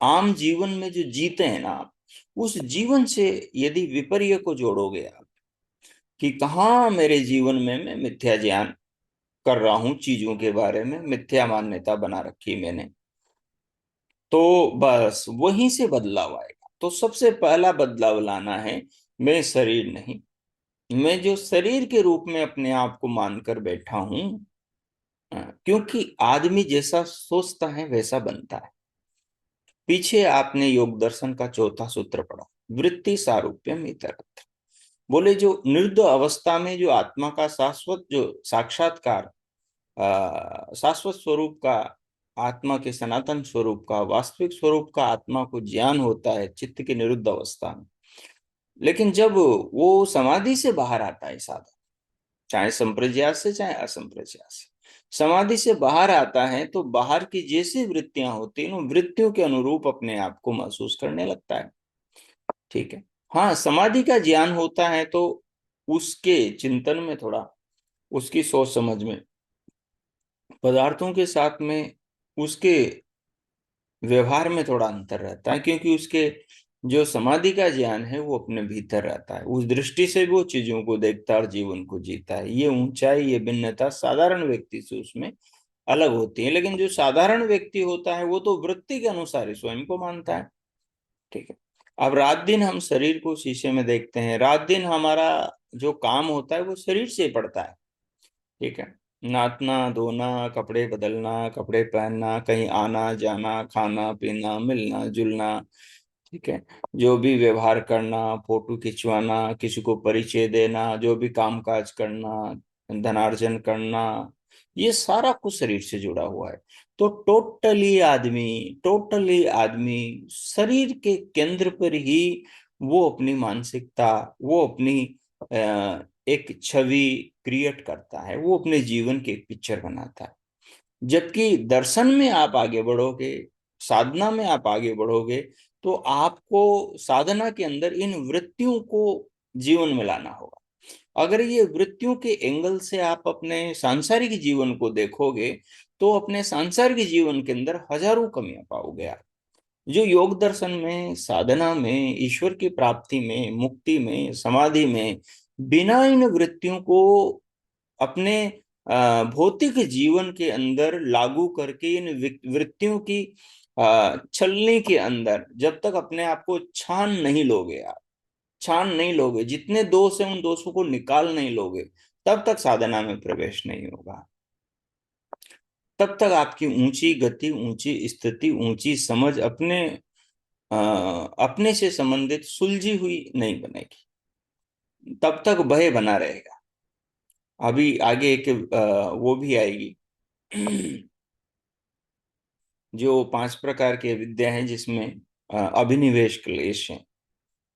आम जीवन में जो जीते हैं ना आप, उस जीवन से यदि विपर्य को जोड़ोगे आप, कि कहाँ मेरे जीवन में मैं मिथ्या ज्ञान कर रहा हूं, चीजों के बारे में मिथ्या मान्यता बना रखी मैंने, तो बस वहीं से बदलाव आएगा। तो सबसे पहला बदलाव लाना है, मैं शरीर नहीं, मैं जो शरीर के रूप में अपने आप को मानकर बैठा हूं। क्योंकि आदमी जैसा सोचता है वैसा बनता है। पीछे आपने योग दर्शन का चौथा सूत्र पढ़ा, वृत्ति सारूप्यम इतरत्र। बोले जो निर्दय अवस्था में जो आत्मा का शाश्वत जो साक्षात्कार, शाश्वत स्वरूप का, आत्मा के सनातन स्वरूप का, वास्तविक स्वरूप का आत्मा को ज्ञान होता है चित्त की निरुद्ध अवस्था में। लेकिन जब वो समाधि से बाहर आता है साधक, चाहे संप्रज्ञात से चाहे असंप्रज्ञात से, समाधि से बाहर आता है तो बाहर की जैसी वृत्तियां होती हैं उन वृत्तियों के अनुरूप अपने आप को महसूस करने लगता है। ठीक है। हाँ, समाधि का ज्ञान होता है तो उसके चिंतन में थोड़ा, उसकी सोच समझ में, पदार्थों के साथ में, उसके व्यवहार में थोड़ा अंतर रहता है, क्योंकि उसके जो समाधि का ज्ञान है वो अपने भीतर रहता है। उस दृष्टि से वो चीजों को देखता है और जीवन को जीता है। ये ऊंचाई, ये भिन्नता साधारण व्यक्ति से उसमें अलग होती है। लेकिन जो साधारण व्यक्ति होता है वो तो वृत्ति के अनुसार ही स्वयं को मानता है। ठीक है। अब रात दिन हम शरीर को शीशे में देखते हैं, रात दिन हमारा जो काम होता है वो शरीर से ही पड़ता है। ठीक है। नाचना, धोना, कपड़े बदलना, कपड़े पहनना, कहीं आना जाना, खाना पीना, मिलना जुलना। ठीक है। जो भी व्यवहार करना, फोटो खिंचवाना, किसी को परिचय देना, जो भी काम काज करना, धनार्जन करना, ये सारा कुछ शरीर से जुड़ा हुआ है। तो टोटली आदमी शरीर के केंद्र पर ही वो अपनी मानसिकता, वो अपनी एक छवि क्रिएट करता है, वो अपने जीवन की एक पिक्चर बनाता है। जबकि दर्शन में आप आगे बढ़ोगे, साधना में आप आगे बढ़ोगे, तो आपको साधना के अंदर इन वृत्तियों को जीवन में लाना होगा। अगर ये वृत्तियों के एंगल से आप अपने सांसारिक जीवन को देखोगे, तो अपने सांसारिक जीवन के अंदर हजारों कमियां पाओगे आप। जो योग दर्शन में, साधना में, ईश्वर की प्राप्ति में, मुक्ति में, समाधि में, बिना इन वृत्तियों को अपने भौतिक जीवन के अंदर लागू करके, इन वृत्तियों की छलनी के अंदर जब तक अपने आप को छान नहीं लोगे आप, छान नहीं लोगे, जितने दोष है उन दोषों को निकाल नहीं लोगे, तब तक साधना में प्रवेश नहीं होगा। तब तक आपकी ऊंची गति, ऊंची स्थिति, ऊंची समझ अपने से संबंधित सुलझी हुई नहीं बनेगी। तब तक भय बना रहेगा। अभी आगे एक वो भी आएगी जो 5 प्रकार की विद्या है, जिसमें अभिनिवेश क्लेश है।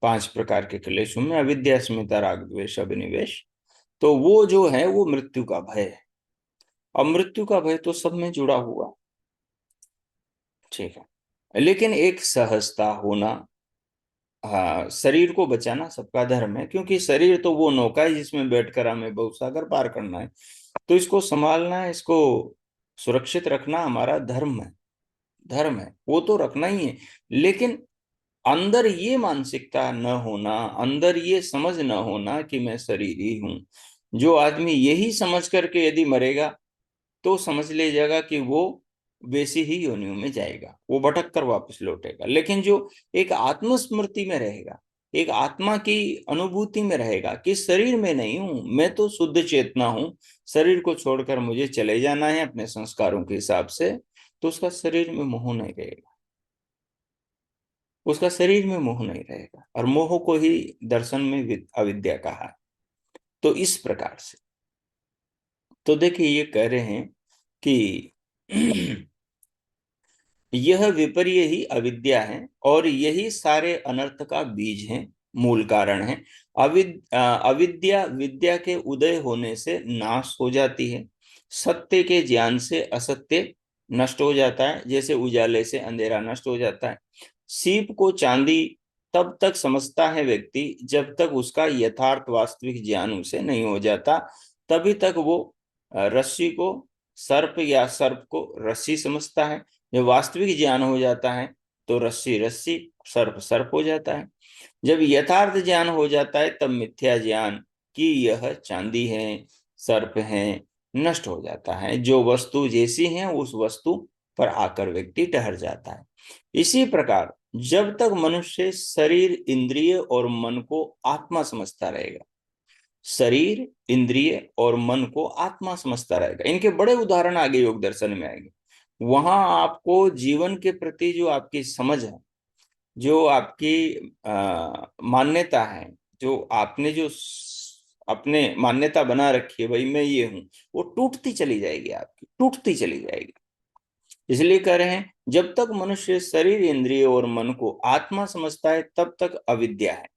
5 प्रकार के क्लेशों में अविद्या, अस्मिता, राग, द्वेष, अभिनिवेश। तो वो जो है वो मृत्यु का भय है। अब मृत्यु का भय तो सब में जुड़ा हुआ। ठीक है। लेकिन एक सहजता होना, हाँ, शरीर को बचाना सबका धर्म है, क्योंकि शरीर तो वो नौका है जिसमें बैठकर हमें भवसागर पार करना है। तो इसको संभालना है, इसको सुरक्षित रखना हमारा धर्म है। धर्म है वो तो रखना ही है। लेकिन अंदर ये मानसिकता न होना, अंदर ये समझ न होना कि मैं शरीर ही हूं। जो आदमी यही समझ करके यदि मरेगा, तो समझ लीजिएगा कि वो वैसी ही योनियों में जाएगा, वो भटक कर वापस लौटेगा। लेकिन जो एक आत्मस्मृति में रहेगा, एक आत्मा की अनुभूति में रहेगा कि शरीर में नहीं हूं, मैं तो शुद्ध चेतना हूं, शरीर को छोड़कर मुझे चले जाना है अपने संस्कारों के हिसाब से, तो उसका शरीर में मोह नहीं रहेगा। उसका शरीर में मोह नहीं रहेगा, और मोह को ही दर्शन में अविद्या कहा है। तो इस प्रकार से, तो देखिए ये कह रहे हैं कि यह विपर्य ही अविद्या है और यही सारे अनर्थ का बीज है। मूल कारण है। अविद्या विद्या के उदय होने से नाश हो जाती है। सत्य के ज्ञान से असत्य नष्ट हो जाता है, जैसे उजाले से अंधेरा नष्ट हो जाता है। सीप को चांदी तब तक समझता है व्यक्ति जब तक उसका यथार्थ वास्तविक ज्ञान उसे नहीं हो जाता। तभी तक वो रस्सी को सर्प या सर्प को रस्सी समझता है। जब वास्तविक ज्ञान हो जाता है तो रस्सी रस्सी, सर्प सर्प हो जाता है। जब यथार्थ ज्ञान हो जाता है तब मिथ्या ज्ञान कि यह चांदी है, सर्प है, नष्ट हो जाता है। जो वस्तु जैसी है उस वस्तु पर आकर व्यक्ति ठहर जाता है। इसी प्रकार जब तक मनुष्य शरीर, इंद्रिय और मन को आत्मा समझता रहेगा, शरीर, इंद्रिय और मन को आत्मा समझता रहेगा, इनके बड़े उदाहरण आगे योग दर्शन में आएंगे। वहां आपको जीवन के प्रति जो आपकी समझ है, जो आपकी मान्यता है, जो आपने जो अपने मान्यता बना रखी है, भाई मैं ये हूं, वो टूटती चली जाएगी, आपकी टूटती चली जाएगी। इसलिए कह रहे हैं जब तक मनुष्य शरीर, इंद्रिय और मन को आत्मा समझता है तब तक अविद्या है,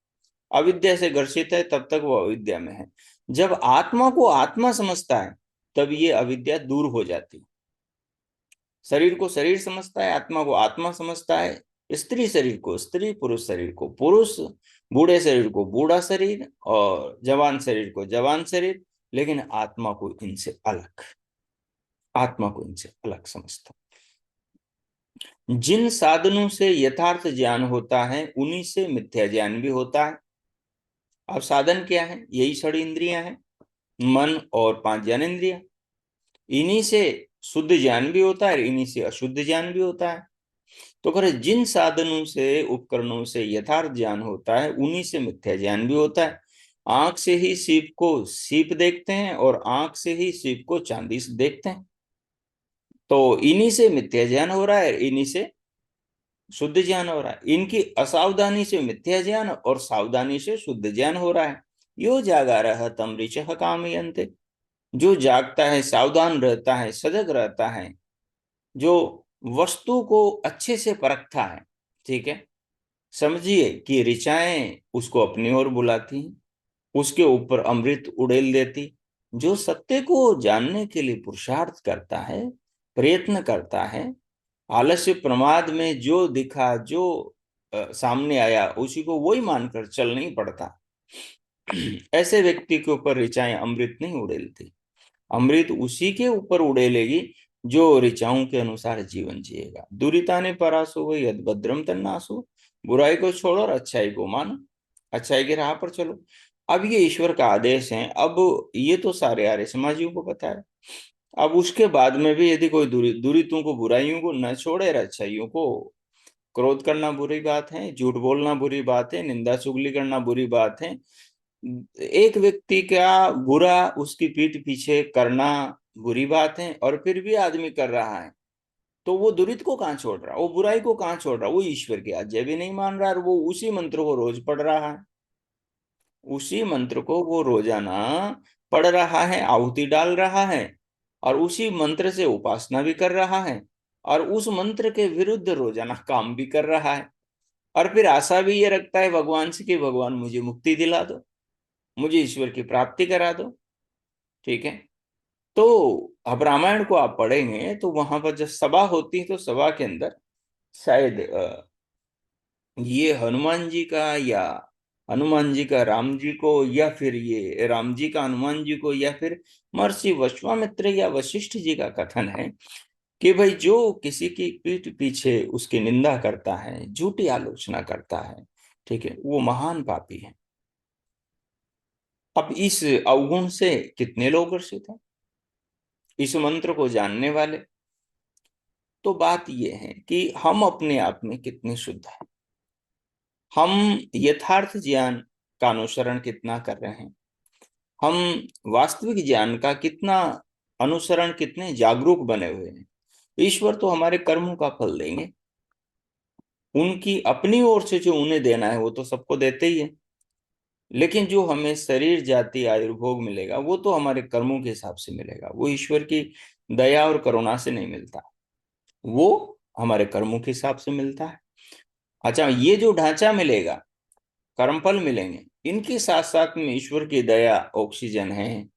अविद्या से ग्रसित है तब तक वो अविद्या में है। जब आत्मा को आत्मा समझता है तब ये अविद्या दूर हो जाती है। शरीर को शरीर समझता है, आत्मा को आत्मा समझता है, स्त्री शरीर को स्त्री, पुरुष शरीर को पुरुष, बूढ़े शरीर को बूढ़ा शरीर और जवान शरीर को जवान शरीर, लेकिन आत्मा को इनसे अलग, आत्मा को इनसे अलग समझता। जिन साधनों से यथार्थ ज्ञान होता है उन्हीं से मिथ्या ज्ञान भी होता है। अब साधन क्या है? यही छह इंद्रियां हैं, मन और पांच ज्ञानेंद्रियां। इन्हीं से शुद्ध ज्ञान भी होता है, इन्हीं से अशुद्ध ज्ञान भी होता है। तो करे जिन साधनों से, उपकरणों से यथार्थ ज्ञान होता है उन्हीं से मिथ्या ज्ञान भी होता है। आंख से ही सीप को सीप देखते हैं और आंख से ही सीप को चांदी से देखते हैं। तो इन्हीं से मिथ्या ज्ञान हो रहा है, इन्हीं से शुद्ध ज्ञान हो रहा है। इनकी असावधानी से मिथ्या ज्ञान और सावधानी से शुद्ध ज्ञान हो रहा है। यो जागा रह तम ऋचः कामयन्ते। जो जागता है, सावधान रहता है, सजग रहता है, जो वस्तु को अच्छे से परखता है, ठीक है, समझिए कि ऋचाएं उसको अपनी ओर बुलाती हैं, उसके ऊपर अमृत उड़ेल देती। जो सत्य को जानने के लिए पुरुषार्थ करता है, प्रयत्न करता है, आलस्य प्रमाद में जो दिखा, जो सामने आया उसी को वही मानकर चल नहीं पड़ता, ऐसे व्यक्ति के ऊपर ऋचाएं अमृत नहीं उड़ेलती। अमृत उसी के ऊपर उड़ेलेगी जो ऋचाओं के अनुसार जीवन जिएगा। दुरिताने परासो वही यदभद्रम तन्नासो। बुराई को छोड़ो और अच्छाई को मानो, अच्छाई की राह पर चलो। अब ये ईश्वर का आदेश है। अब ये तो सारे आर्य समाजियों को पता है। अब उसके बाद में भी यदि कोई दुरितों को, बुराइयों को न छोड़े और अच्छाइयों को, क्रोध करना बुरी बात है, झूठ बोलना बुरी बात है, निंदा चुगली करना बुरी बात है, एक व्यक्ति का बुरा उसकी पीठ पीछे करना बुरी बात है, और फिर भी आदमी कर रहा है, तो वो दुरित को कहाँ छोड़ रहा, वो बुराई को कहाँ छोड़ रहा, वो ईश्वर की आज्ञा भी नहीं मान रहा, और वो उसी मंत्र को रोज पढ़ रहा है, उसी मंत्र को वो रोजाना पढ़ रहा है, आहुति डाल रहा है, और उसी मंत्र से उपासना भी कर रहा है, और उस मंत्र के विरुद्ध रोजाना काम भी कर रहा है, और फिर आशा भी ये रखता है भगवान से कि भगवान मुझे मुक्ति दिला दो, मुझे ईश्वर की प्राप्ति करा दो। ठीक है, तो अब रामायण को आप पढ़ेंगे तो वहां पर जब सभा होती है तो सभा के अंदर शायद ये हनुमान जी का, या हनुमान जी का राम जी को, या फिर ये राम जी का हनुमान जी को, या फिर महर्षि विश्वामित्र या वशिष्ठ जी का कथन है कि भाई जो किसी की पीठ पीछे उसकी निंदा करता है, झूठी आलोचना करता है, ठीक है, वो महान पापी है। अब इस अवगुण से कितने लोग ग्रसित हैं, इस मंत्र को जानने वाले। तो बात यह है कि हम अपने आप में कितने शुद्ध हैं, हम यथार्थ ज्ञान का अनुसरण कितना कर रहे हैं, हम वास्तविक ज्ञान का कितना अनुसरण, कितने जागरूक बने हुए हैं। ईश्वर तो हमारे कर्मों का फल देंगे, उनकी अपनी ओर से जो उन्हें देना है वो तो सबको देते ही है, लेकिन जो हमें शरीर, जाति, आयुर्भोग मिलेगा वो तो हमारे कर्मों के हिसाब से मिलेगा, वो ईश्वर की दया और करुणा से नहीं मिलता, वो हमारे कर्मों के हिसाब से मिलता है। अच्छा, ये जो ढांचा मिलेगा कर्मफल मिलेंगे। इनके साथ साथ में ईश्वर की दया, ऑक्सीजन है,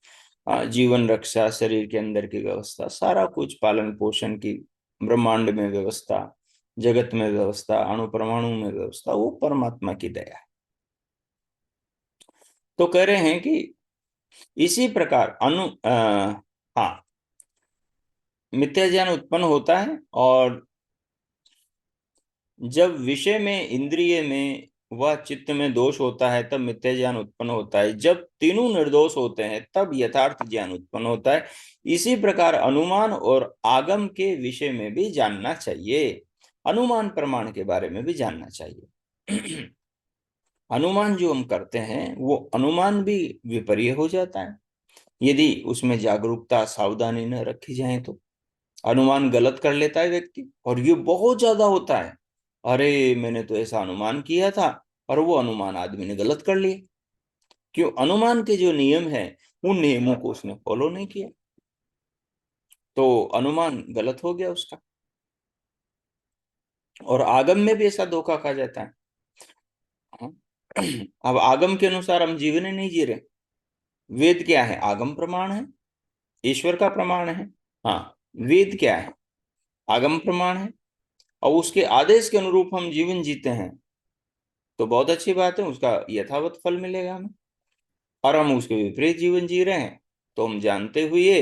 जीवन रक्षा, शरीर के अंदर की व्यवस्था, सारा कुछ, पालन पोषण की, ब्रह्मांड में व्यवस्था, जगत में व्यवस्था, अणु परमाणु में व्यवस्था, वो परमात्मा की दया है। तो कह रहे हैं कि इसी प्रकार हाँ, मिथ्या ज्ञान उत्पन्न होता है, और जब विषय में, इंद्रिय में व चित्त में दोष होता है तब मिथ्या ज्ञान उत्पन्न होता है। जब तीनों निर्दोष होते हैं तब यथार्थ ज्ञान उत्पन्न होता है। इसी प्रकार अनुमान और आगम के विषय में भी जानना चाहिए, अनुमान प्रमाण के बारे में भी जानना चाहिए। अनुमान जो हम करते हैं वो अनुमान भी विपर्य हो जाता है यदि उसमें जागरूकता, सावधानी न रखी जाए तो। अनुमान गलत कर लेता है व्यक्ति, और ये बहुत ज्यादा होता है। अरे मैंने तो ऐसा अनुमान किया था, और वो अनुमान आदमी ने गलत कर लिया। क्यों? अनुमान के जो नियम है उन नियमों को उसने फॉलो नहीं किया, तो अनुमान गलत हो गया उसका। और आगम में भी ऐसा धोखा खा जाता है। हाँ। अब आगम के अनुसार हम जीवन ही नहीं जी रहे। वेद क्या है? आगम प्रमाण है, ईश्वर का प्रमाण है। हाँ, वेद क्या है? आगम प्रमाण है। और उसके आदेश के अनुरूप हम जीवन जीते हैं तो बहुत अच्छी बात है, उसका यथावत फल मिलेगा हमें। और हम उसके विपरीत जीवन जी रहे हैं तो हम जानते हुए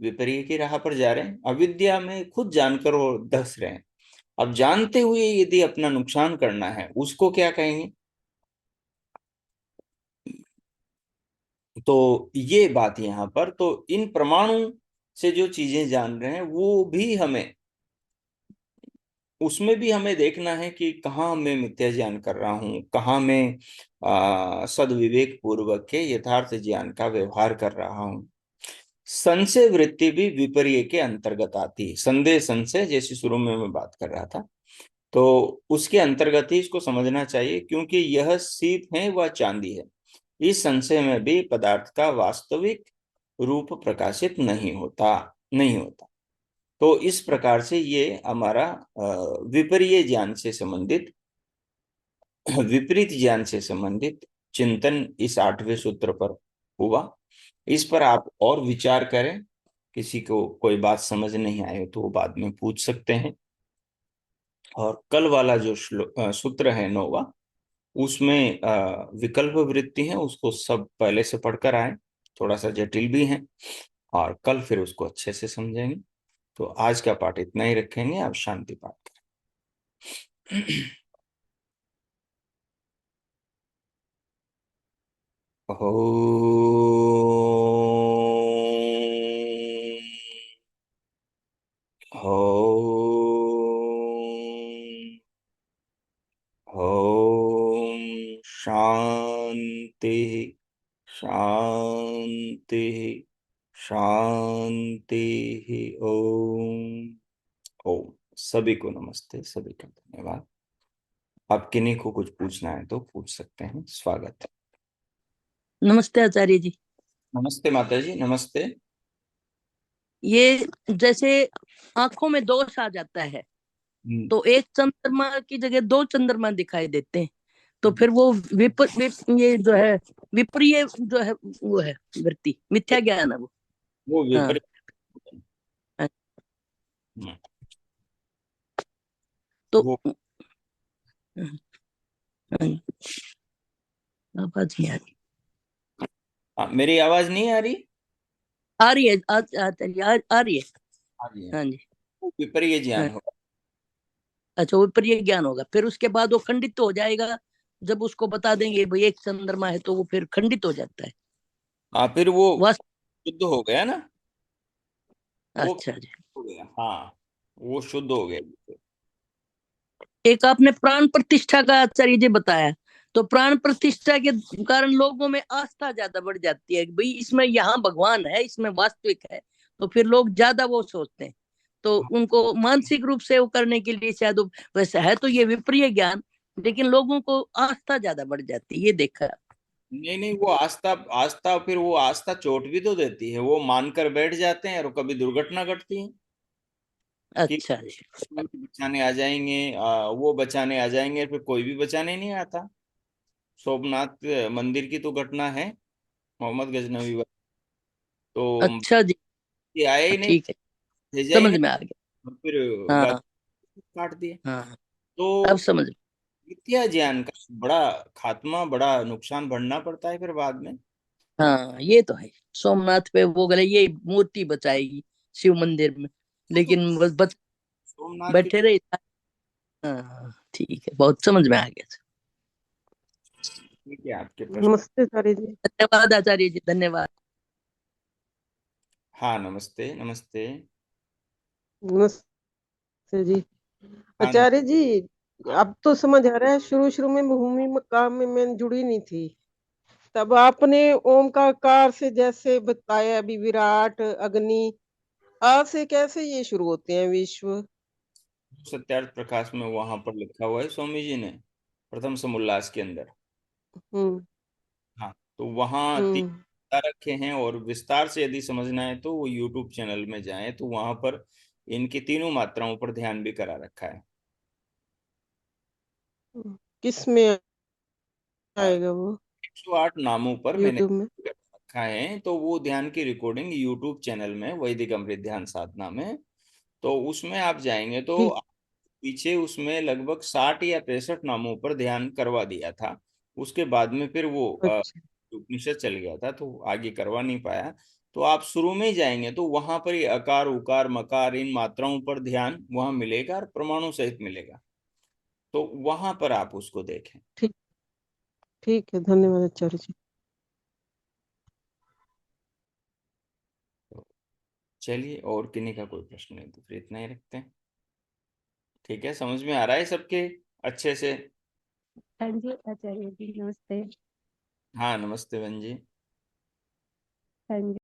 विपरीत की राह पर जा रहे हैं, अविद्या में खुद जानकर वो धंस रहे हैं। अब जानते हुए यदि अपना नुकसान करना है, उसको क्या कहेंगे? तो ये बात यहाँ पर, तो इन प्रमाणों से जो चीजें जान रहे हैं वो भी हमें, उसमें भी हमें देखना है कि कहाँ मैं मिथ्या ज्ञान कर रहा हूँ, कहाँ मैं सद्विवेक पूर्वक के यथार्थ ज्ञान का व्यवहार कर रहा हूँ। संशय वृत्ति भी विपर्य के अंतर्गत आती है। संदेह, संशय, जैसे शुरू में मैं बात कर रहा था, तो उसके अंतर्गत ही इसको समझना चाहिए, क्योंकि यह सीप है व चांदी है। इस संशय में भी पदार्थ का वास्तविक रूप प्रकाशित नहीं होता। तो इस प्रकार से ये हमारा विपरीय ज्ञान से संबंधित, विपरीत ज्ञान से संबंधित चिंतन इस 8वें सूत्र पर हुआ। इस पर आप और विचार करें। किसी को कोई बात समझ नहीं आए तो वो बाद में पूछ सकते हैं। और कल वाला जो सूत्र है 9वां, उसमें विकल्प वृत्ति है, उसको सब पहले से पढ़कर आए। थोड़ा सा जटिल भी है, और कल फिर उसको अच्छे से समझेंगे। तो आज का पाठ इतना ही रखेंगे। आप शांति पाठ करें। हो हो ओम शांति शांति शांति। ओम। ओम। सभी को नमस्ते, सभी का धन्यवाद। आप किन्हीं को कुछ पूछना है तो पूछ सकते हैं। स्वागत है। नमस्ते आचार्य जी। नमस्ते माता जी, नमस्ते। ये जैसे आंखों में दोष आ जाता है हम्म, तो एक चंद्रमा की जगह दो चंद्रमा दिखाई देते हैं, तो फिर वो ये जो है विपरीय जो है वो है वृत्ति, मिथ्या ज्ञान है वो। वो हाँ विपरीत। हाँ, हम्म, तो वो हाँ, आवाज नहीं आ रही। मेरी आवाज नहीं आ रही? आ रही है आचार्य, आ रही है। आ रही है। हाँ जी। वो विपरीत हाँ, ज्ञान होगा। अच्छा, विपरीय ज्ञान होगा, फिर उसके बाद वो खंडित तो हो जाएगा। जब उसको बता देंगे भाई एक चंद्रमा है तो वो फिर खंडित हो जाता है। फिर वो वास्तव। शुद्ध हो गया ना। वो अच्छा जी। हो गया, हाँ, वो शुद्ध हो गया। एक आपने प्राण प्रतिष्ठा का आचार्य जी बताया, तो प्राण प्रतिष्ठा के कारण लोगों में आस्था ज्यादा बढ़ जाती है कि भाई इसमें यहाँ भगवान है, इसमें वास्तविक है, तो फिर लोग ज्यादा वो सोचते हैं। तो उनको मानसिक रूप से वो करने के लिए शायद वैसे है तो ये विपरीय ज्ञान, लेकिन लोगों को आस्था ज्यादा बढ़ जाती है, ये देखा। नहीं नहीं, वो आस्था, आस्था, फिर वो आस्था चोट भी तो देती है। वो मानकर बैठ जाते हैं और कभी दुर्घटना घटती है कि अच्छा जी। बचाने आ जाएंगे, वो बचाने आ जाएंगे, फिर कोई भी बचाने नहीं आता। सोमनाथ मंदिर की तो घटना है, मोहम्मद गजनवी वाला। तो अच्छा जी। ये आए ही नहीं, ठीक है, भेजा ही समझ नहीं, में आ गया। और फिर हाँ। गाजर काट दिए। हाँ, अब तो समझ में। विद्या ज्ञान का बड़ा खात्मा, बड़ा नुकसान बढ़ना पड़ता है फिर बाद में। हाँ, ये तो है। सोमनाथ पे वो गले ये मूर्ति बचाएगी शिव मंदिर में, तो लेकिन बस बच सोमनाथ के, बैठे रहे। हाँ ठीक है, बहुत समझ में आ गया। ठीक है आपके प्रश्न। नमस्ते आचार्य जी। धन्यवाद आचार्य जी, धन्यवाद। हाँ नमस्ते नमस्ते। नमस्ते जी। हाँ आचार्य जी, अब तो समझ आ रहा है, शुरू शुरू में भूमि में काम में मैं जुड़ी नहीं थी। तब आपने ओम का आकार से जैसे बताया, अभी विराट अग्नि, आ से कैसे ये शुरू होते हैं विश्व। सत्यार्थ प्रकाश में वहां पर लिखा हुआ है स्वामी जी ने, प्रथम समोल्लास के अंदर। हम्म। हाँ, तो वहाँ तीन हम्म। रखे हैं, और विस्तार से यदि समझना है तो वो यूट्यूब चैनल में जाएं, तो वहां पर इनकी तीनों मात्राओं पर ध्यान भी करा रखा है। किस में आएगा वो? 108 नामों पर मैंने यूट्यूब में? रखा है, तो वो ध्यान की रिकॉर्डिंग यूट्यूब चैनल में, वैदिक अमृत ध्यान साधना में, तो उसमें आप जाएंगे तो ठीक। पीछे उसमें लगभग 60 या 63 नामों पर ध्यान करवा दिया था। उसके बाद में फिर वो अच्छा। उपनिषद चल गया था, तो आगे करवा नहीं पाया। तो आप शुरू में ही जाएंगे तो वहां पर ही अकार उकार मकार इन मात्राओं पर ध्यान वहां मिलेगा, और परमाणु सहित मिलेगा। तो वहां पर आप उसको देखें। ठीक। ठीक है, धन्यवाद आचार्य जी। तो चलिए, और किन्हीं का कोई प्रश्न नहीं तो फिर इतना ही रखते हैं। ठीक है, समझ में आ रहा है सबके अच्छे से? हाँ जी आचार्य जी, नमस्ते। हाँ नमस्ते बहन जी। हाँ जी।